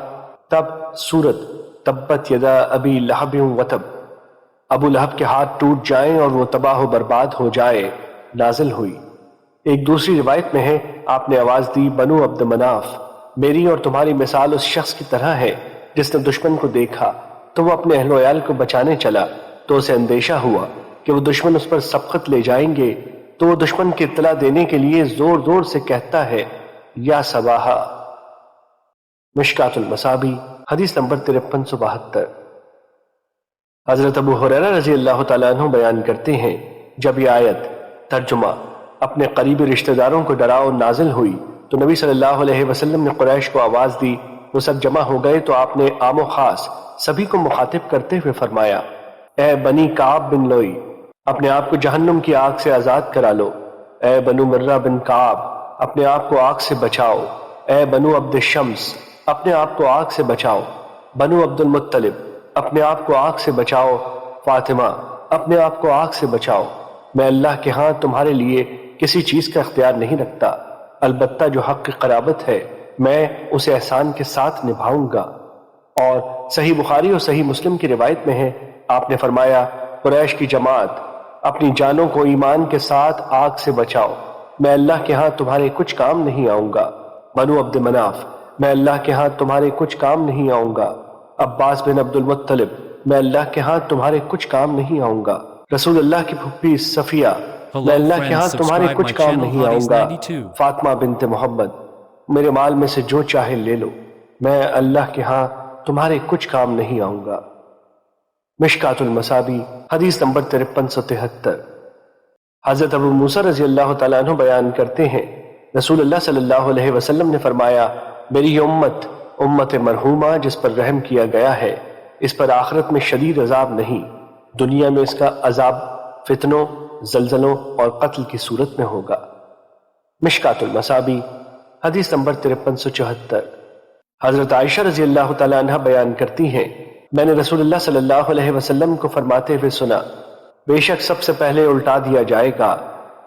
تب سورت تبت یدا ابی لہب وتب، ابو لہب کے ہاتھ ٹوٹ جائیں اور وہ تباہ و برباد ہو جائے، نازل ہوئی۔ ایک دوسری روایت میں ہے آپ نے آواز دی بنو عبد مناف، میری اور تمہاری مثال اس شخص کی طرح ہے جس نے دشمن کو دیکھا تو وہ اپنے اہل و عیال کو بچانے چلا تو اسے اندیشہ ہوا کہ وہ دشمن اس پر سبقت لے جائیں گے، تو وہ دشمن کی اطلاع دینے کے لیے زور زور سے کہتا ہے یا صباحا۔ مشکات المصابی حدیث نمبر 5372۔ حضرت ابو ہریرہ رضی اللہ تعالیٰ عنہ بیان کرتے ہیں جب یہ آیت ترجمہ اپنے قریبی رشتہ داروں کو ڈراؤ نازل ہوئی تو نبی صلی اللہ علیہ وسلم نے قریش کو آواز دی، وہ سب جمع ہو گئے تو آپ نے عام و خاص سبھی کو مخاطب کرتے ہوئے فرمایا اے بنی کعب بن لوئی، اپنے آپ کو جہنم کی آگ سے آزاد کرا لو۔ اے بنو مرہ بن کعب، اپنے آپ کو آگ سے بچاؤ۔ اے بنو عبد الشمس، اپنے آپ کو آگ سے بچاؤ۔ بنو عبد المطلب، اپنے آپ کو آگ سے بچاؤ۔ فاطمہ، اپنے آپ کو آگ سے بچاؤ۔ میں اللہ کے ہاں تمہارے لیے کسی چیز کا اختیار نہیں رکھتا، البتہ جو حق کی قرابت ہے میں اسے احسان کے ساتھ نبھاؤں گا۔ اور صحیح بخاری اور صحیح مسلم کی روایت میں ہے آپ نے فرمایا قریش کی جماعت، اپنی جانوں کو ایمان کے ساتھ آگ سے بچاؤ، میں اللہ کے ہاں تمہارے کچھ کام نہیں آؤں گا۔ بنو عبد مناف، میں اللہ کے ہاں تمہارے کچھ کام نہیں آؤں گا۔ عباس بن عبد المطلب، میں اللہ کے ہاں تمہارے کچھ کام نہیں آؤں گا۔ رسول اللہ کی پھپھی صفیہ، میں اللہ کے ہاں تمہارے کچھ کام نہیں آؤں گا۔ فاطمہ بنت محمد، میرے مال میں سے جو چاہے لے لو، میں اللہ کے ہاں تمہارے کچھ کام نہیں آؤں گا۔ مشکات المصابی حدیث نمبر 5373۔ حضرت ابو موسیٰ رضی اللہ تعالیٰ عنہ بیان کرتے ہیں رسول اللہ صلی اللہ علیہ وسلم نے فرمایا میری امت مرحومہ جس پر رحم کیا گیا ہے، اس پر آخرت میں شدید عذاب نہیں، دنیا میں اس کا عذاب فتنوں زلزلوں اور قتل کی صورت میں ہوگا۔ مشکات المصابیح حدیث نمبر 5374۔ حضرت عائشہ رضی اللہ تعالیٰ عنہ بیان کرتی ہیں، میں نے رسول اللہ صلی اللہ علیہ وسلم کو فرماتے ہوئے سنا، بے شک سب سے پہلے الٹا دیا جائے گا۔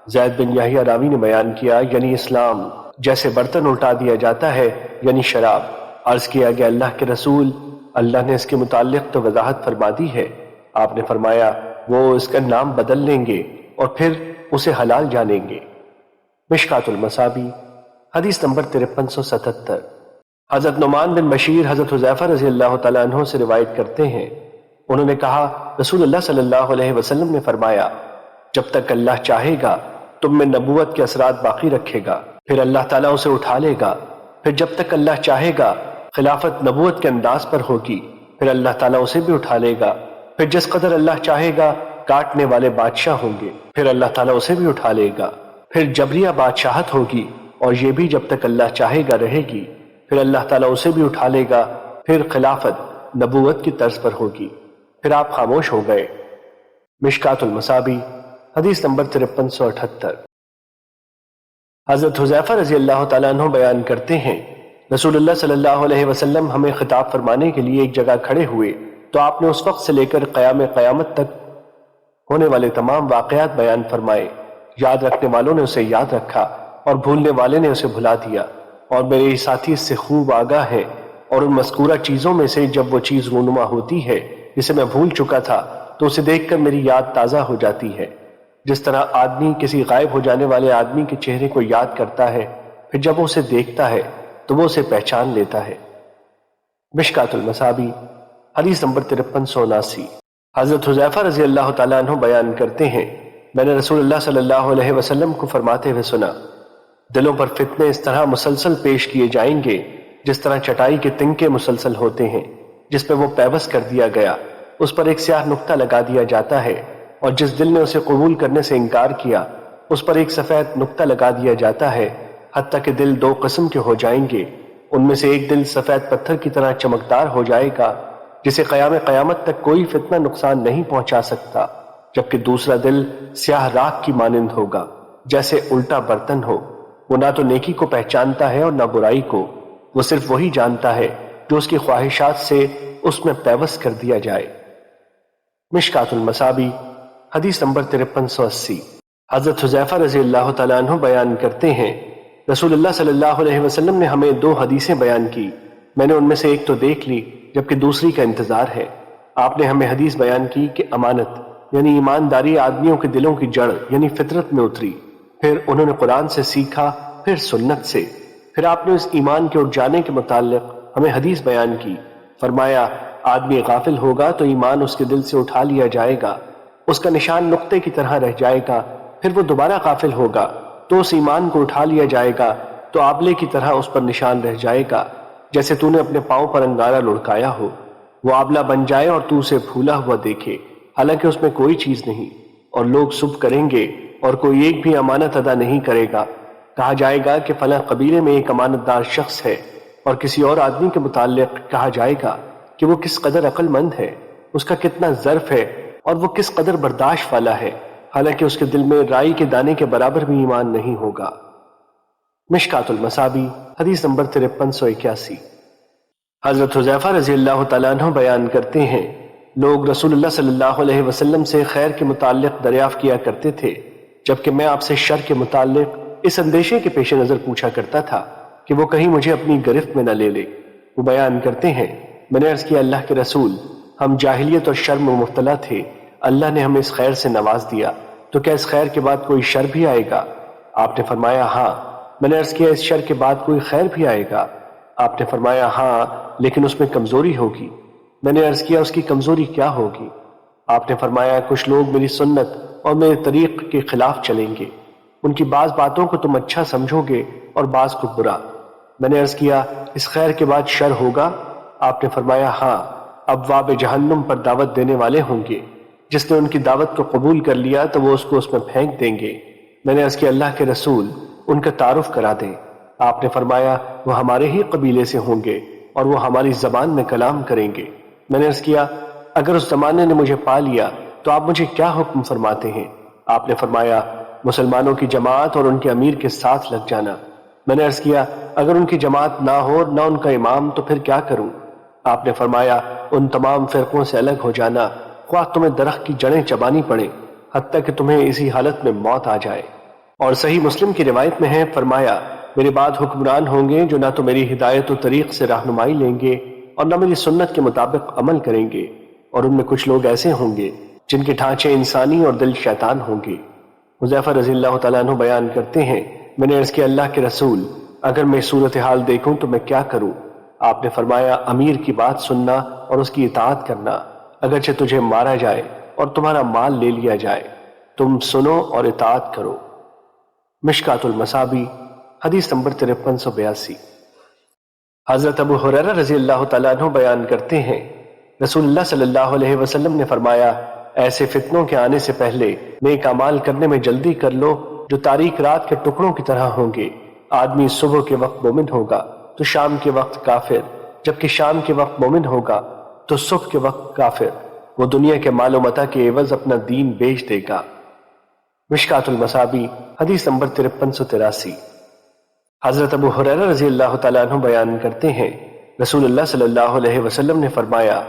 زید بن یحییٰ راوی نے بیان کیا، یعنی اسلام، جیسے برتن الٹا دیا جاتا ہے، یعنی شراب۔ عرض کیا گیا اللہ کے رسول، اللہ نے اس کے متعلق تو وضاحت فرما دی ہے۔ آپ نے فرمایا وہ اس کا نام بدل لیں گے اور پھر اسے حلال جانیں گے۔ مشکات المصابیح حدیث نمبر 5377۔ حضرت نعمان بن بشیر حضرت حذیفہ رضی اللہ تعالیٰ عنہ سے روایت کرتے ہیں، انہوں نے کہا رسول اللہ صلی اللہ علیہ وسلم نے فرمایا، جب تک اللہ چاہے گا تم میں نبوت کے اثرات باقی رکھے گا، پھر اللہ تعالیٰ اسے اٹھا لے گا، پھر جب تک اللہ چاہے گا خلافت نبوت کے انداز پر ہوگی، پھر اللہ تعالیٰ اسے بھی اٹھا لے گا، پھر جس قدر اللہ چاہے گا کاٹنے والے بادشاہ ہوں گے، پھر اللہ تعالیٰ اسے بھی اٹھا لے گا، پھر جبریہ بادشاہت ہوگی اور یہ بھی جب تک اللہ چاہے گا رہے گی، پھر اللہ تعالیٰ اسے بھی اٹھا لے گا، پھر خلافت نبوت کی طرز پر ہوگی، پھر آپ خاموش ہو گئے۔ مشکات المصابیح حدیث نمبر 5378۔ حضرت حذیفہ رضی اللہ تعالیٰ عنہ بیان کرتے ہیں، رسول اللہ صلی اللہ علیہ وسلم ہمیں خطاب فرمانے کے لیے ایک جگہ کھڑے ہوئے تو آپ نے اس وقت سے لے کر قیامت تک ہونے والے تمام واقعات بیان فرمائے۔ یاد رکھنے والوں نے اسے یاد رکھا اور بھولنے والے نے اسے بھلا دیا، اور میرے ساتھی اس سے خوب آگاہ ہیں، اور ان مذکورہ چیزوں میں سے جب وہ چیز رونما ہوتی ہے جسے میں بھول چکا تھا تو اسے دیکھ کر میری یاد تازہ ہو جاتی ہے، جس طرح آدمی کسی غائب ہو جانے والے آدمی کے چہرے کو یاد کرتا ہے، پھر جب وہ اسے دیکھتا ہے تو وہ اسے پہچان لیتا ہے۔ مشکات المصابیح حدیث نمبر 5379۔ حضرت حذیفہ رضی اللہ تعالیٰ عنہ بیان کرتے ہیں، میں نے رسول اللہ صلی اللہ علیہ وسلم کو فرماتے ہوئے سنا، دلوں پر فتنے اس طرح مسلسل پیش کیے جائیں گے جس طرح چٹائی کے تنکے مسلسل ہوتے ہیں، جس پہ وہ پیوست کر دیا گیا اس پر ایک سیاہ نقطہ لگا دیا جاتا ہے، اور جس دل نے اسے قبول کرنے سے انکار کیا اس پر ایک سفید نقطہ لگا دیا جاتا ہے، حتیٰ کہ دل دو قسم کے ہو جائیں گے۔ ان میں سے ایک دل سفید پتھر کی طرح چمکدار ہو جائے گا جسے قیامت تک کوئی فتنہ نقصان نہیں پہنچا سکتا، جبکہ دوسرا دل سیاہ راکھ کی مانند ہوگا جیسے الٹا برتن ہو۔ وہ نہ تو نیکی کو پہچانتا ہے اور نہ برائی کو، وہ صرف وہی جانتا ہے جو اس کی خواہشات سے اس میں پیوست کر دیا جائے۔ مشکات المصابیح حدیث نمبر 5380۔ حضرت حذیفہ رضی اللہ تعالیٰ عنہ بیان کرتے ہیں، رسول اللہ صلی اللہ علیہ وسلم نے ہمیں 2 حدیثیں بیان کی، میں نے ان میں سے ایک تو دیکھ لی جبکہ دوسری کا انتظار ہے۔ آپ نے ہمیں حدیث بیان کی کہ امانت یعنی ایمانداری آدمیوں کے دلوں کی جڑ یعنی فطرت میں اتری، پھر انہوں نے قرآن سے سیکھا، پھر سنت سے، پھر آپ نے اس ایمان کے اٹھ جانے کے متعلق ہمیں حدیث بیان کی، فرمایا آدمی غافل ہوگا تو ایمان اس کے دل سے اٹھا لیا جائے گا، اس کا نشان نقطے کی طرح رہ جائے گا، پھر وہ دوبارہ غافل ہوگا تو اس ایمان کو اٹھا لیا جائے گا تو آبلے کی طرح اس پر نشان رہ جائے گا، جیسے تو نے اپنے پاؤں پر انگارہ لڑکایا ہو، وہ آبلہ بن جائے اور تو اسے پھولا ہوا دیکھے حالانکہ اس میں کوئی چیز نہیں، اور لوگ صبح کریں گے اور کوئی ایک بھی امانت ادا نہیں کرے گا، کہا جائے گا کہ فلاں قبیلے میں ایک امانت دار شخص ہے، اور کسی اور آدمی کے متعلق کہا جائے گا کہ وہ کس قدر عقل مند ہے، اس کا کتنا ظرف ہے اور وہ کس قدر برداشت والا ہے، حالانکہ اس کے دل میں رائی کے دانے کے برابر بھی ایمان نہیں ہوگا۔ مشکات المصابیح حدیث نمبر 5381۔ حضرت حذیفہ رضی اللہ تعالیٰ عنہ بیان کرتے ہیں، لوگ رسول اللہ صلی اللہ علیہ وسلم سے خیر کے متعلق دریافت کیا کرتے تھے، جبکہ میں آپ سے شر کے متعلق اس اندیشے کے پیش نظر پوچھا کرتا تھا کہ وہ کہیں مجھے اپنی گرفت میں نہ لے لے۔ وہ بیان کرتے ہیں، میں نے عرض کیا اللہ کے رسول، ہم جاہلیت اور شر میں مبتلا تھے، اللہ نے ہمیں اس خیر سے نواز دیا، تو کیا اس خیر کے بعد کوئی شر بھی آئے گا؟ آپ نے فرمایا ہاں۔ میں نے عرض کیا اس شر کے بعد کوئی خیر بھی آئے گا؟ آپ نے فرمایا ہاں، لیکن اس میں کمزوری ہوگی۔ میں نے عرض کیا اس کی کمزوری کیا ہوگی؟ آپ نے فرمایا کچھ لوگ میری سنت اور میرے طریق کے خلاف چلیں گے، ان کی بعض باتوں کو تم اچھا سمجھو گے اور بعض کو برا۔ میں نے عرض کیا اس خیر کے بعد شر ہوگا؟ آپ نے فرمایا ہاں، ابواب جہنم پر دعوت دینے والے ہوں گے، جس نے ان کی دعوت کو قبول کر لیا تو وہ اس کو اس میں پھینک دیں گے۔ میں نے عرض کیا اللہ کے رسول ان کا تعارف کرا دیں۔ آپ نے فرمایا وہ ہمارے ہی قبیلے سے ہوں گے اور وہ ہماری زبان میں کلام کریں گے۔ میں نے عرض کیا اگر اس زمانے نے مجھے پا لیا تو آپ مجھے کیا حکم فرماتے ہیں؟ آپ نے فرمایا مسلمانوں کی جماعت اور ان کے امیر کے ساتھ لگ جانا۔ میں نے عرض کیا اگر ان کی جماعت نہ ہو نہ ان کا امام تو پھر کیا کروں؟ آپ نے فرمایا ان تمام فرقوں سے الگ ہو جانا، خواہ تمہیں درخت کی جڑیں چبانی پڑے حتیٰ کہ تمہیں اسی حالت میں موت آ جائے۔ اور صحیح مسلم کی روایت میں ہے، فرمایا میرے بعد حکمران ہوں گے جو نہ تو میری ہدایت و طریق سے رہنمائی لیں گے اور نہ میری سنت کے مطابق عمل کریں گے، اور ان میں کچھ لوگ ایسے ہوں گے جن کے ڈھانچے انسانی اور دل شیطان ہوں گے۔ حذیفہ رضی اللہ تعالیٰ عنہ بیان کرتے ہیں میں نے عرض کیا اللہ کے رسول اگر میں صورتحال دیکھوں تو میں کیا کروں؟ آپ نے فرمایا امیر کی بات سننا اور اس کی اطاعت کرنا، اگرچہ تجھے مارا جائے اور تمہارا مال لے لیا جائے، تم سنو اور اطاعت کرو۔ مشکات المصابیح حدیث نمبر 5382۔ حضرت ابو ہریرہ رضی اللہ تعالیٰ عنہ بیان کرتے ہیں رسول اللہ صلی اللہ علیہ وسلم نے فرمایا ایسے فتنوں کے آنے سے پہلے نیک اعمال کرنے میں جلدی کر لو جو تاریک رات کے ٹکڑوں کی طرح ہوں گے۔ آدمی صبح کے وقت مومن ہوگا تو شام کے وقت کافر، جبکہ شام کے وقت مومن ہوگا تو صبح کے وقت کافر۔ وہ دنیا کے مال و متاع کے عوض اپنا دین بیچ دے گا۔ مشکات المصابیح حدیث نمبر 5383۔ حضرت ابو ہریرہ رضی اللہ تعالیٰ عنہ بیان کرتے ہیں رسول اللہ صلی اللہ علیہ وسلم نے فرمایا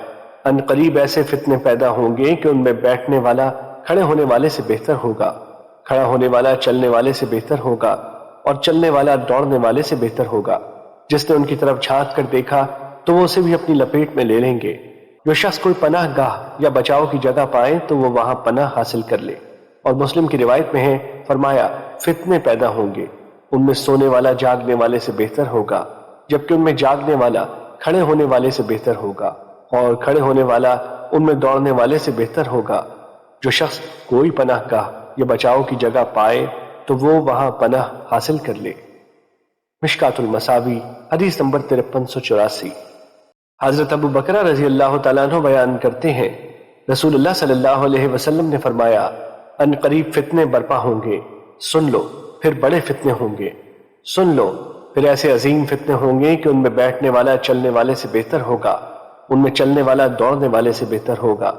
ان قریب ایسے فتنے پیدا ہوں گے کہ ان میں بیٹھنے والا کھڑے ہونے والے سے بہتر ہوگا، کھڑا ہونے والا چلنے والے سے بہتر ہوگا، اور چلنے والا دوڑنے والے سے بہتر ہوگا۔ جس نے ان کی طرف جھانک کر دیکھا تو وہ اسے بھی اپنی لپیٹ میں لے لیں گے۔ جو شخص کوئی پناہ گاہ یا بچاؤ کی جگہ پائے تو وہ وہاں پناہ حاصل کر لے۔ اور مسلم کی روایت میں ہے فرمایا فتنے پیدا ہوں گے، ان میں سونے والا جاگنے والے سے بہتر ہوگا، جبکہ ان میں جاگنے والا کھڑے ہونے والے سے بہتر ہوگا، اور کھڑے ہونے والا ان میں دوڑنے والے سے بہتر ہوگا۔ جو شخص کوئی پناہ گاہ یا بچاؤ کی جگہ پائے تو وہ وہاں پناہ حاصل کر لے۔ مشکات المصابیح حدیث نمبر 5384۔ حضرت ابو بکرہ رضی اللہ تعالیٰ عنہ بیان کرتے ہیں رسول اللہ صلی اللہ علیہ وسلم نے فرمایا ان قریب فتنے برپا ہوں گے، سن لو پھر بڑے فتنے ہوں گے، سن لو پھر ایسے عظیم فتنے ہوں گے کہ ان میں بیٹھنے والا چلنے والے سے بہتر ہوگا، ان میں چلنے والا دوڑنے والے سے بہتر ہوگا۔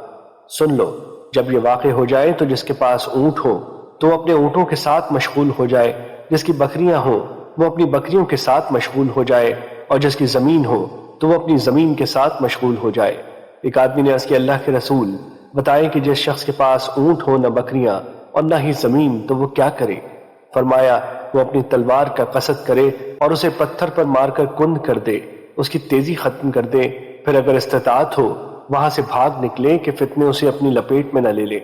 سن لو جب یہ واقع ہو جائے تو جس کے پاس اونٹ ہو تو وہ اپنے اونٹوں کے ساتھ مشغول ہو جائے، جس کی بکریاں ہوں وہ اپنی بکریوں کے ساتھ مشغول ہو جائے، اور جس کی زمین ہو تو وہ اپنی زمین کے ساتھ مشغول ہو جائے۔ ایک آدمی نے عرض کیا اللہ کے رسول بتائیں کہ جس شخص کے پاس اونٹ ہو نہ بکریاں اور نہ ہی زمین تو وہ کیا کرے؟ فرمایا وہ اپنی تلوار کا قصد کرے اور اسے پتھر پر مار کر کند کر دے، اس کی تیزی ختم کر دے، پھر اگر استطاعت ہو وہاں سے بھاگ نکلے کہ فتنے اسے اپنی لپیٹ میں نہ لے لے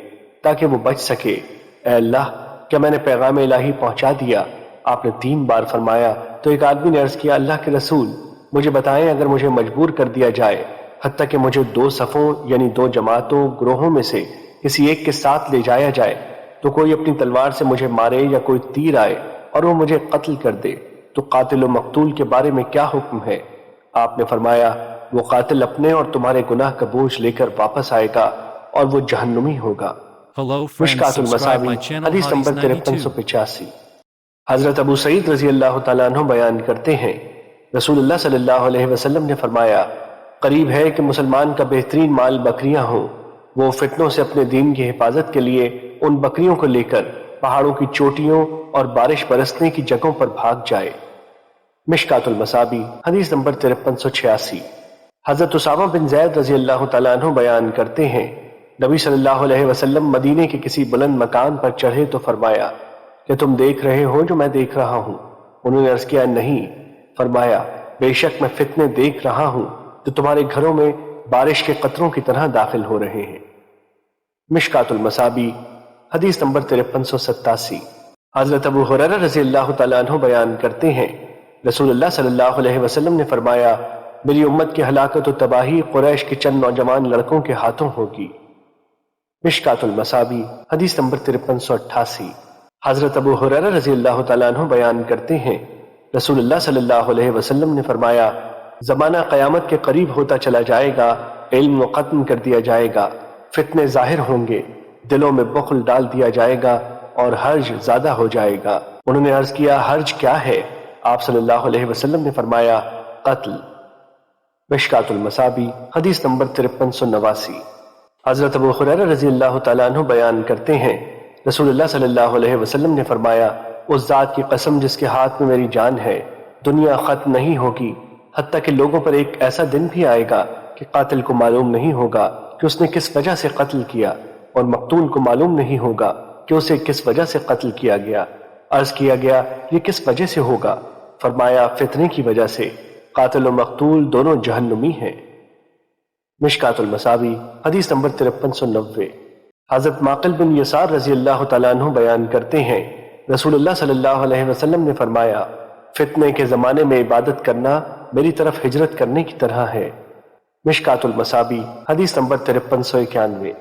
تاکہ وہ بچ سکے۔ اے اللہ کیا میں نے پیغام الہی پہنچا دیا؟ آپ نے 3 بار فرمایا تو ایک آدمی نے عرض کیا اللہ کے رسول مجھے بتائیں اگر مجھے مجبور کر دیا جائے حتیٰ کہ مجھے 2 صفوں یعنی 2 جماعتوں گروہوں میں سے کسی ایک کے ساتھ لے جایا جائے تو کوئی اپنی تلوار سے مجھے مارے یا کوئی تیر آئے اور وہ مجھے قتل کر دے تو قاتل و مقتول کے بارے میں کیا حکم ہے؟ آپ نے فرمایا وہ قاتل اپنے اور تمہارے گناہ کا بوجھ لے کر واپس آئے گا اور وہ جہنمی ہوگا۔ مشکات المصابیح حدیث نمبر 5385۔ حضرت ابو سعید رضی اللہ تعالیٰ عنہ بیان کرتے ہیں رسول اللہ صلی اللہ علیہ وسلم نے فرمایا قریب ہے کہ مسلمان کا بہترین مال بکریاں ہوں، وہ فتنوں سے اپنے دین کی حفاظت کے لیے ان بکریوں کو لے کر پہاڑوں کی چوٹیوں اور بارش برسنے کی جگہوں پر بھاگ جائے۔ مشکات المصابیح حدیث نمبر 5386۔ حضرت اسامہ بن زید رضی اللہ تعالیٰ عنہ بیان کرتے ہیں نبی صلی اللہ علیہ وسلم مدینے کے کسی بلند مکان پر چڑھے تو فرمایا کہ تم دیکھ رہے ہو جو میں دیکھ رہا ہوں؟ انہوں نے عرض کیا نہیں۔ فرمایا بے شک میں فتنے دیکھ رہا ہوں جو تمہارے گھروں میں بارش کے قطروں کی طرح داخل ہو رہے ہیں۔ مشکات المصابیح حدیث نمبر 5387۔ حضرت ابو ہریرہ رضی اللہ تعالیٰ عنہ بیان کرتے ہیں رسول اللہ صلی اللہ علیہ وسلم نے فرمایا میری امت کی ہلاکت و تباہی قریش کے چند نوجوان لڑکوں کے ہاتھوں ہوگی۔ مشکات المصابیح حدیث نمبر 5388۔ حضرت ابو ہریرہ رضی اللہ تعالیٰ عنہ بیان کرتے ہیں رسول اللہ صلی اللہ علیہ وسلم نے فرمایا زمانہ قیامت کے قریب ہوتا چلا جائے گا، علم و ختم کر دیا جائے گا، فتنے ظاہر ہوں گے، دلوں میں بخل ڈال دیا جائے گا اور حرج زیادہ ہو جائے گا۔ انہوں نے عرض کیا حرج کیا ہے؟ آپ صلی اللہ علیہ وسلم نے فرمایا قتل۔ مشکات المصابیح حدیث نمبر 5389۔ حضرت ابو ہریرہ رضی اللہ تعالیٰ عنہ بیان کرتے ہیں رسول اللہ صلی اللہ علیہ وسلم نے فرمایا، اس ذات کی قسم جس کے ہاتھ میں میری جان ہے، دنیا ختم نہیں ہوگی حتیٰ کہ لوگوں پر ایک ایسا دن بھی آئے گا کہ قاتل کو معلوم نہیں ہوگا کہ اس نے کس وجہ سے قتل کیا، اور مقتول کو معلوم نہیں ہوگا کہ اسے کس وجہ سے قتل کیا گیا۔ عرض کیا گیا، یہ کس وجہ سے ہوگا؟ فرمایا، فتنے کی وجہ سے۔ قاتل و مقتول دونوں جہنمی ہیں۔ مشکات المصابیح حدیث نمبر 5390۔ حضرت معقل بن یسار رضی اللہ تعالیٰ عنہ بیان کرتے ہیں، رسول اللہ صلی اللہ علیہ وسلم نے فرمایا، فتنے کے زمانے میں عبادت کرنا میری طرف ہجرت کرنے کی طرح ہے۔ مشکات المصابیح حدیث نمبر 5391۔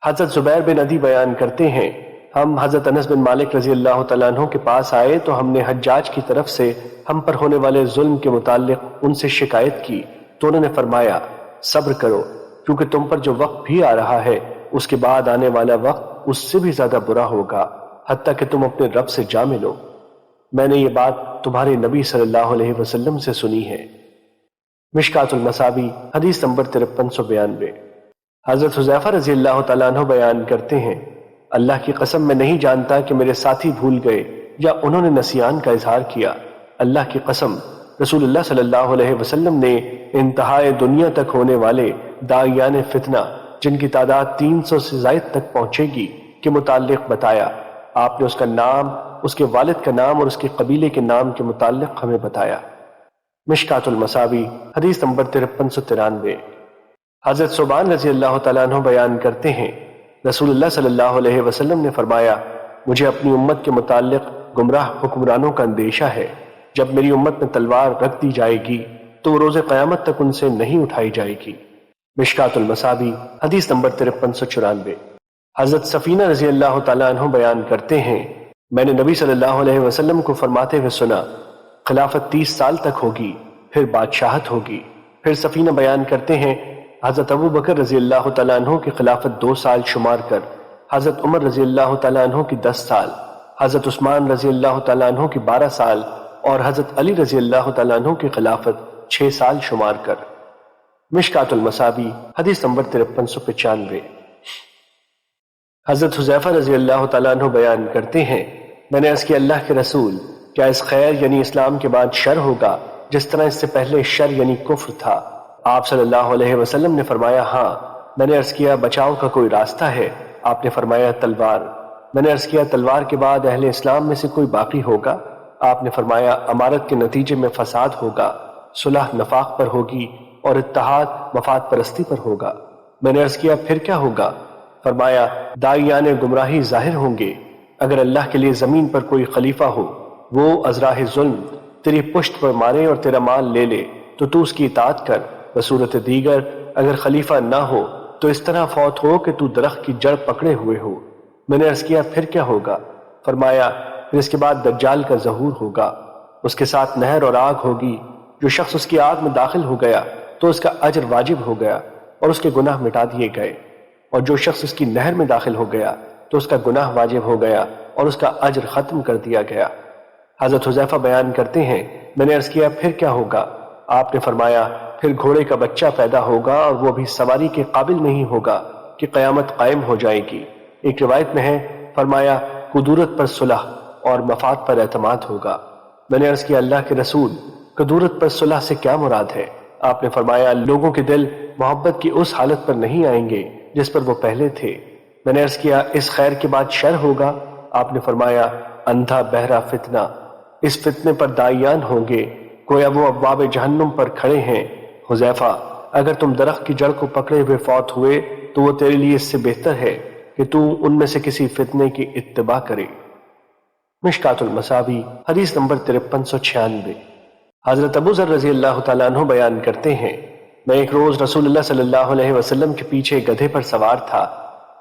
حضرت زبیر بن عدی بیان کرتے ہیں، ہم حضرت انس بن مالک رضی اللہ تعالیٰ عنہ کے پاس آئے تو ہم نے حجاج کی طرف سے ہم پر ہونے والے ظلم کے متعلق ان سے شکایت کی تو انہوں نے فرمایا، صبر کرو، کیونکہ تم پر جو وقت بھی آ رہا ہے اس کے بعد آنے والا وقت اس سے بھی زیادہ برا ہوگا، حتیٰ کہ تم اپنے رب سے جا ملو۔ میں نے یہ بات تمہارے نبی صلی اللہ علیہ وسلم سے سنی ہے۔ مشکات المصابیح حدیث نمبر 5392۔ حضرت حذیفہ رضی اللہ تعالیٰ عنہ بیان کرتے ہیں، اللہ کی قسم میں نہیں جانتا کہ میرے ساتھی بھول گئے یا انہوں نے نسیان کا اظہار کیا۔ اللہ کی قسم، رسول اللہ صلی اللہ علیہ وسلم نے انتہائے دنیا تک ہونے والے داعیان فتنہ جن کی تعداد 300 سے زائد تک پہنچے گی کے متعلق بتایا۔ آپ نے اس کا نام، اس کے والد کا نام اور اس کے قبیلے کے نام کے متعلق ہمیں بتایا۔ مشکات المصابیح حدیث نمبر 5393۔ حضرت ثوبان رضی اللہ تعالیٰ عنہ بیان کرتے ہیں، رسول اللہ صلی اللہ علیہ وسلم نے فرمایا، مجھے اپنی امت کے متعلق گمراہ حکمرانوں کا اندیشہ ہے۔ جب میری امت میں تلوار رکھ دی جائے گی تو وہ روز قیامت تک ان سے نہیں اٹھائی جائے گی۔ مشکات المصابیح حدیث نمبر 5394۔ حضرت سفینہ رضی اللہ تعالیٰ عنہ بیان کرتے ہیں، میں نے نبی صلی اللہ علیہ وسلم کو فرماتے ہوئے سنا، خلافت 30 سال تک ہوگی، پھر بادشاہت ہوگی۔ پھر سفینہ بیان کرتے ہیں، حضرت ابو بکر رضی اللہ تعالیٰ عنہ کی خلافت 2 سال شمار کر، حضرت عمر رضی اللہ تعالیٰ عنہ کی 10 سال، حضرت عثمان رضی اللہ تعالیٰ عنہ کی 12 سال اور حضرت علی رضی اللہ تعالیٰ عنہ کی خلافت 6 سال شمار کر۔ مشکات المصابیح حدیث نمبر 5395۔ حضرت حذیفہ رضی اللہ تعالیٰ عنہ بیان کرتے ہیں، میں نے عرض کیا، اللہ کے رسول، کیا اس خیر یعنی اسلام کے بعد شر ہوگا جس طرح اس سے پہلے شر یعنی کفر تھا؟ آپ صلی اللہ علیہ وسلم نے فرمایا، ہاں۔ میں نے عرض کیا، بچاؤ کا کوئی راستہ ہے؟ آپ نے فرمایا، تلوار۔ میں نے عرض کیا، تلوار کے بعد اہل اسلام میں سے کوئی باقی ہوگا؟ آپ نے فرمایا، امارت کے نتیجے میں فساد ہوگا، صلح نفاق پر ہوگی اور اتحاد مفاد پرستی پر ہوگا۔ میں نے عرض کیا، پھر کیا ہوگا؟ فرمایا، داعیان گمراہی ظاہر ہوں گے۔ اگر اللہ کے لیے زمین پر کوئی خلیفہ ہو، وہ ازراہ ظلم تیری پشت پر مارے اور تیرا مال لے لے تو اس کی اطاعت کر۔ بصورت دیگر اگر خلیفہ نہ ہو تو اس طرح فوت ہو کہ تو درخت کی جڑ پکڑے ہوئے ہو۔ میں نے عرض کیا، پھر کیا ہوگا؟ فرمایا، پھر اس کے بعد دجال کا ظہور ہوگا، اس کے ساتھ نہر اور آگ ہوگی۔ جو شخص اس کی آگ میں داخل ہو گیا تو اس کا اجر واجب ہو گیا اور اس کے گناہ مٹا دیے گئے، اور جو شخص اس کی نہر میں داخل ہو گیا تو اس کا گناہ واجب ہو گیا اور اس کا اجر ختم کر دیا گیا۔ حضرت حذیفہ بیان کرتے ہیں، میں نے عرض کیا، پھر کیا ہوگا؟ آپ نے فرمایا، پھر گھوڑے کا بچہ پیدا ہوگا اور وہ بھی سواری کے قابل نہیں ہوگا کہ قیامت قائم ہو جائے گی۔ ایک روایت میں ہے، فرمایا، قدورت پر صلح اور مفاد پر اعتماد ہوگا۔ میں نے عرض کیا، اللہ کے رسول، قدورت پر صلح سے کیا مراد ہے؟ آپ نے فرمایا، لوگوں کے دل محبت کی اس حالت پر نہیں آئیں گے جس پر وہ پہلے تھے۔ میں نے عرض کیا، اس خیر کے بعد شر ہوگا؟ آپ نے فرمایا، اندھا بہرا فتنہ، اس فتنے پر داعیان ہوں گے، گویا وہ ابواب جہنم پر کھڑے ہیں۔ حذیفہ، اگر تم درخت کی جڑ کو پکڑے ہوئے فوت ہوئے تو وہ تیرے لیے اس سے بہتر ہے کہ تو ان میں سے کسی فتنے کی اتباع کرے۔ مشکات المصابیح حدیث نمبر 5396۔ حضرت ابو ذر رضی اللہ تعالیٰ عنہ بیان کرتے ہیں، میں ایک روز رسول اللہ صلی اللہ علیہ وسلم کے پیچھے گدھے پر سوار تھا۔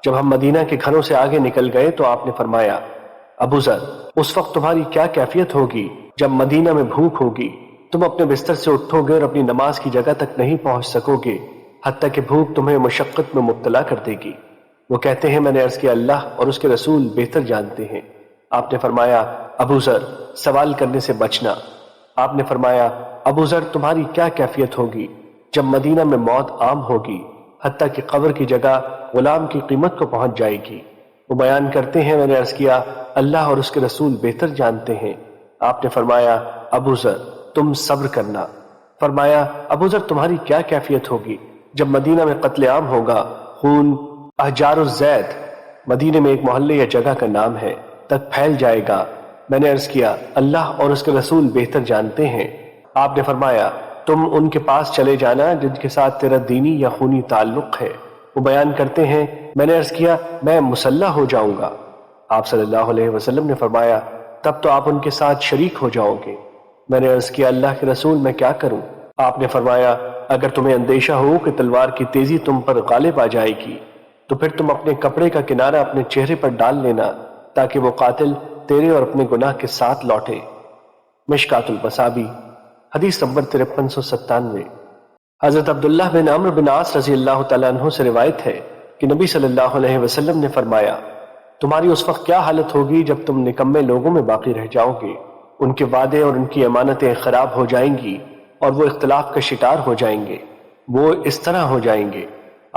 جب ہم مدینہ کے گھروں سے آگے نکل گئے تو آپ نے فرمایا، ابو ذر، اس وقت تمہاری کیا کیفیت ہوگی جب مدینہ میں بھوک ہوگی؟ تم اپنے بستر سے اٹھو گے اور اپنی نماز کی جگہ تک نہیں پہنچ سکو گے حتیٰ کہ بھوک تمہیں مشقت میں مبتلا کر دے گی۔ وہ کہتے ہیں، میں نے عرض کیا، اللہ اور اس کے رسول بہتر جانتے ہیں۔ آپ نے فرمایا، ابو ذر، سوال کرنے سے بچنا۔ آپ نے فرمایا، ابو ذر، تمہاری کیا کیفیت ہوگی جب مدینہ میں موت عام ہوگی حتیٰ کہ قبر کی جگہ غلام کی قیمت کو پہنچ جائے گی؟ وہ بیان کرتے ہیں میں نے عرض کیا اللہ اور اس کے رسول بہتر جانتے ہیں۔ آپ نے فرمایا ابو ذر تم صبر کرنا۔ فرمایا ابو ذر تمہاری کیا کیفیت ہوگی جب مدینہ میں قتل عام ہوگا، خون احجار الزید مدینہ میں ایک محلے یا جگہ کا نام ہے تک پھیل جائے گا؟ میں نے عرض کیا اللہ اور اس کے رسول بہتر جانتے ہیں۔ آپ نے فرمایا تم ان کے پاس چلے جانا جن کے ساتھ تیرا دینی یا خونی تعلق ہے۔ وہ بیان کرتے ہیں میں نے عرض کیا میں مسلح ہو جاؤں گا۔ آپ صلی اللہ علیہ وسلم نے فرمایا تب تو آپ ان کے ساتھ شریک ہو جاؤ گے۔ میں نے عرض کیا اللہ کے رسول میں کیا کروں؟ آپ نے فرمایا اگر تمہیں اندیشہ ہو کہ تلوار کی تیزی تم پر غالب آ جائے گی تو پھر تم اپنے کپڑے کا کنارہ اپنے چہرے پر ڈال لینا تاکہ وہ قاتل تیرے اور اپنے گناہ کے ساتھ لوٹے۔ مشکات المصابیح حدیث نمبر 5397۔ حضرت عبداللہ بن عمرو بن عاص رضی اللہ تعالیٰ عنہ سے روایت ہے کہ نبی صلی اللہ علیہ وسلم نے فرمایا تمہاری اس وقت کیا حالت ہوگی جب تم نکمے لوگوں میں باقی رہ جاؤ گے، ان کے وعدے اور ان کی امانتیں خراب ہو جائیں گی اور وہ اختلاف کا شکار ہو جائیں گے۔ وہ اس طرح ہو جائیں گے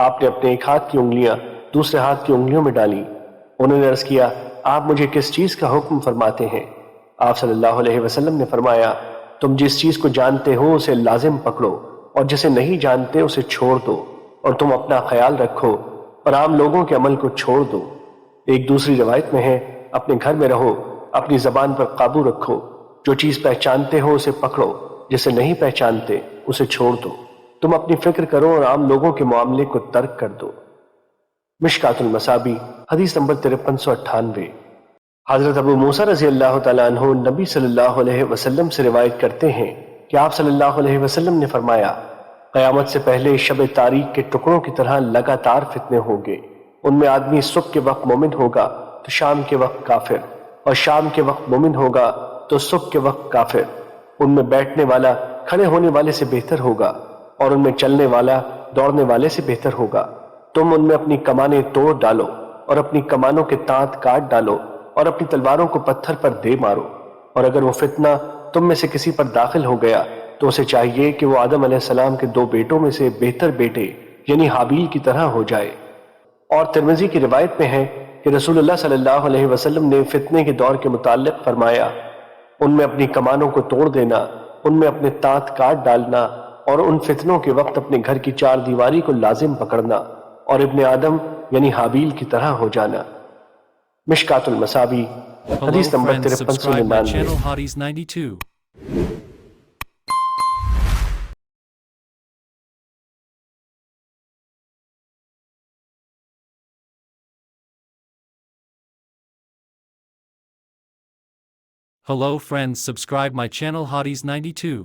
آپ نے اپنے ایک ہاتھ کی انگلیاں دوسرے ہاتھ کی انگلیوں میں ڈالیں۔ انہوں نے عرض کیا آپ مجھے کس چیز کا حکم فرماتے ہیں؟ آپ صلی اللہ علیہ وسلم نے فرمایا تم جس چیز کو جانتے ہو اسے لازم پکڑو اور جسے نہیں جانتے اسے چھوڑ دو، اور تم اپنا خیال رکھو اور عام لوگوں کے عمل کو چھوڑ دو۔ ایک دوسری روایت میں ہے اپنے گھر میں رہو، اپنی زبان پر قابو رکھو، جو چیز پہچانتے ہو اسے پکڑو، جسے نہیں پہچانتے اسے چھوڑ دو، تم اپنی فکر کرو اور عام لوگوں کے معاملے کو ترک کر دو۔ مشکات المصابیح حدیث نمبر 5398۔ حضرت ابو موسیٰ رضی اللہ تعالیٰ عنہ نبی صلی اللہ علیہ وسلم سے روایت کرتے ہیں کہ آپ صلی اللہ علیہ وسلم نے فرمایا قیامت سے پہلے شب تاریک کے ٹکڑوں کی طرح لگاتار فتنے ہوں گے، ان میں آدمی صبح کے وقت مومن ہوگا تو شام کے وقت کافر، اور شام کے وقت مومن ہوگا تو صبح کے وقت کافر۔ ان میں بیٹھنے والا کھڑے ہونے والے سے بہتر ہوگا اور ان میں چلنے والا دوڑنے والے سے بہتر ہوگا۔ تم ان میں اپنی کمانیں توڑ ڈالو اور اپنی کمانوں کے دانت کاٹ ڈالو اور اپنی تلواروں کو پتھر پر دے مارو، اور اگر وہ فتنہ تم میں سے کسی پر داخل ہو گیا تو اسے چاہیے کہ وہ آدم علیہ السلام کے 2 بیٹوں میں سے بہتر بیٹے یعنی حابیل کی طرح ہو جائے۔ اور ترمذی کی روایت میں ہے کہ رسول اللہ صلی اللہ علیہ وسلم نے فتنے کے دور کے متعلق فرمایا ان میں اپنی کمانوں کو توڑ دینا، ان میں اپنے دانت کاٹ ڈالنا اور ان فتنوں کے وقت اپنے گھر کی 4 دیواری کو لازم پکڑنا اور ابن آدم یعنی حابیل کی طرح ہو جانا۔ مشکات المصابیح Hello حدیث number friends, subscribe my 5399۔ channel Hotties92. Hello friends, subscribe my channel Hotties92.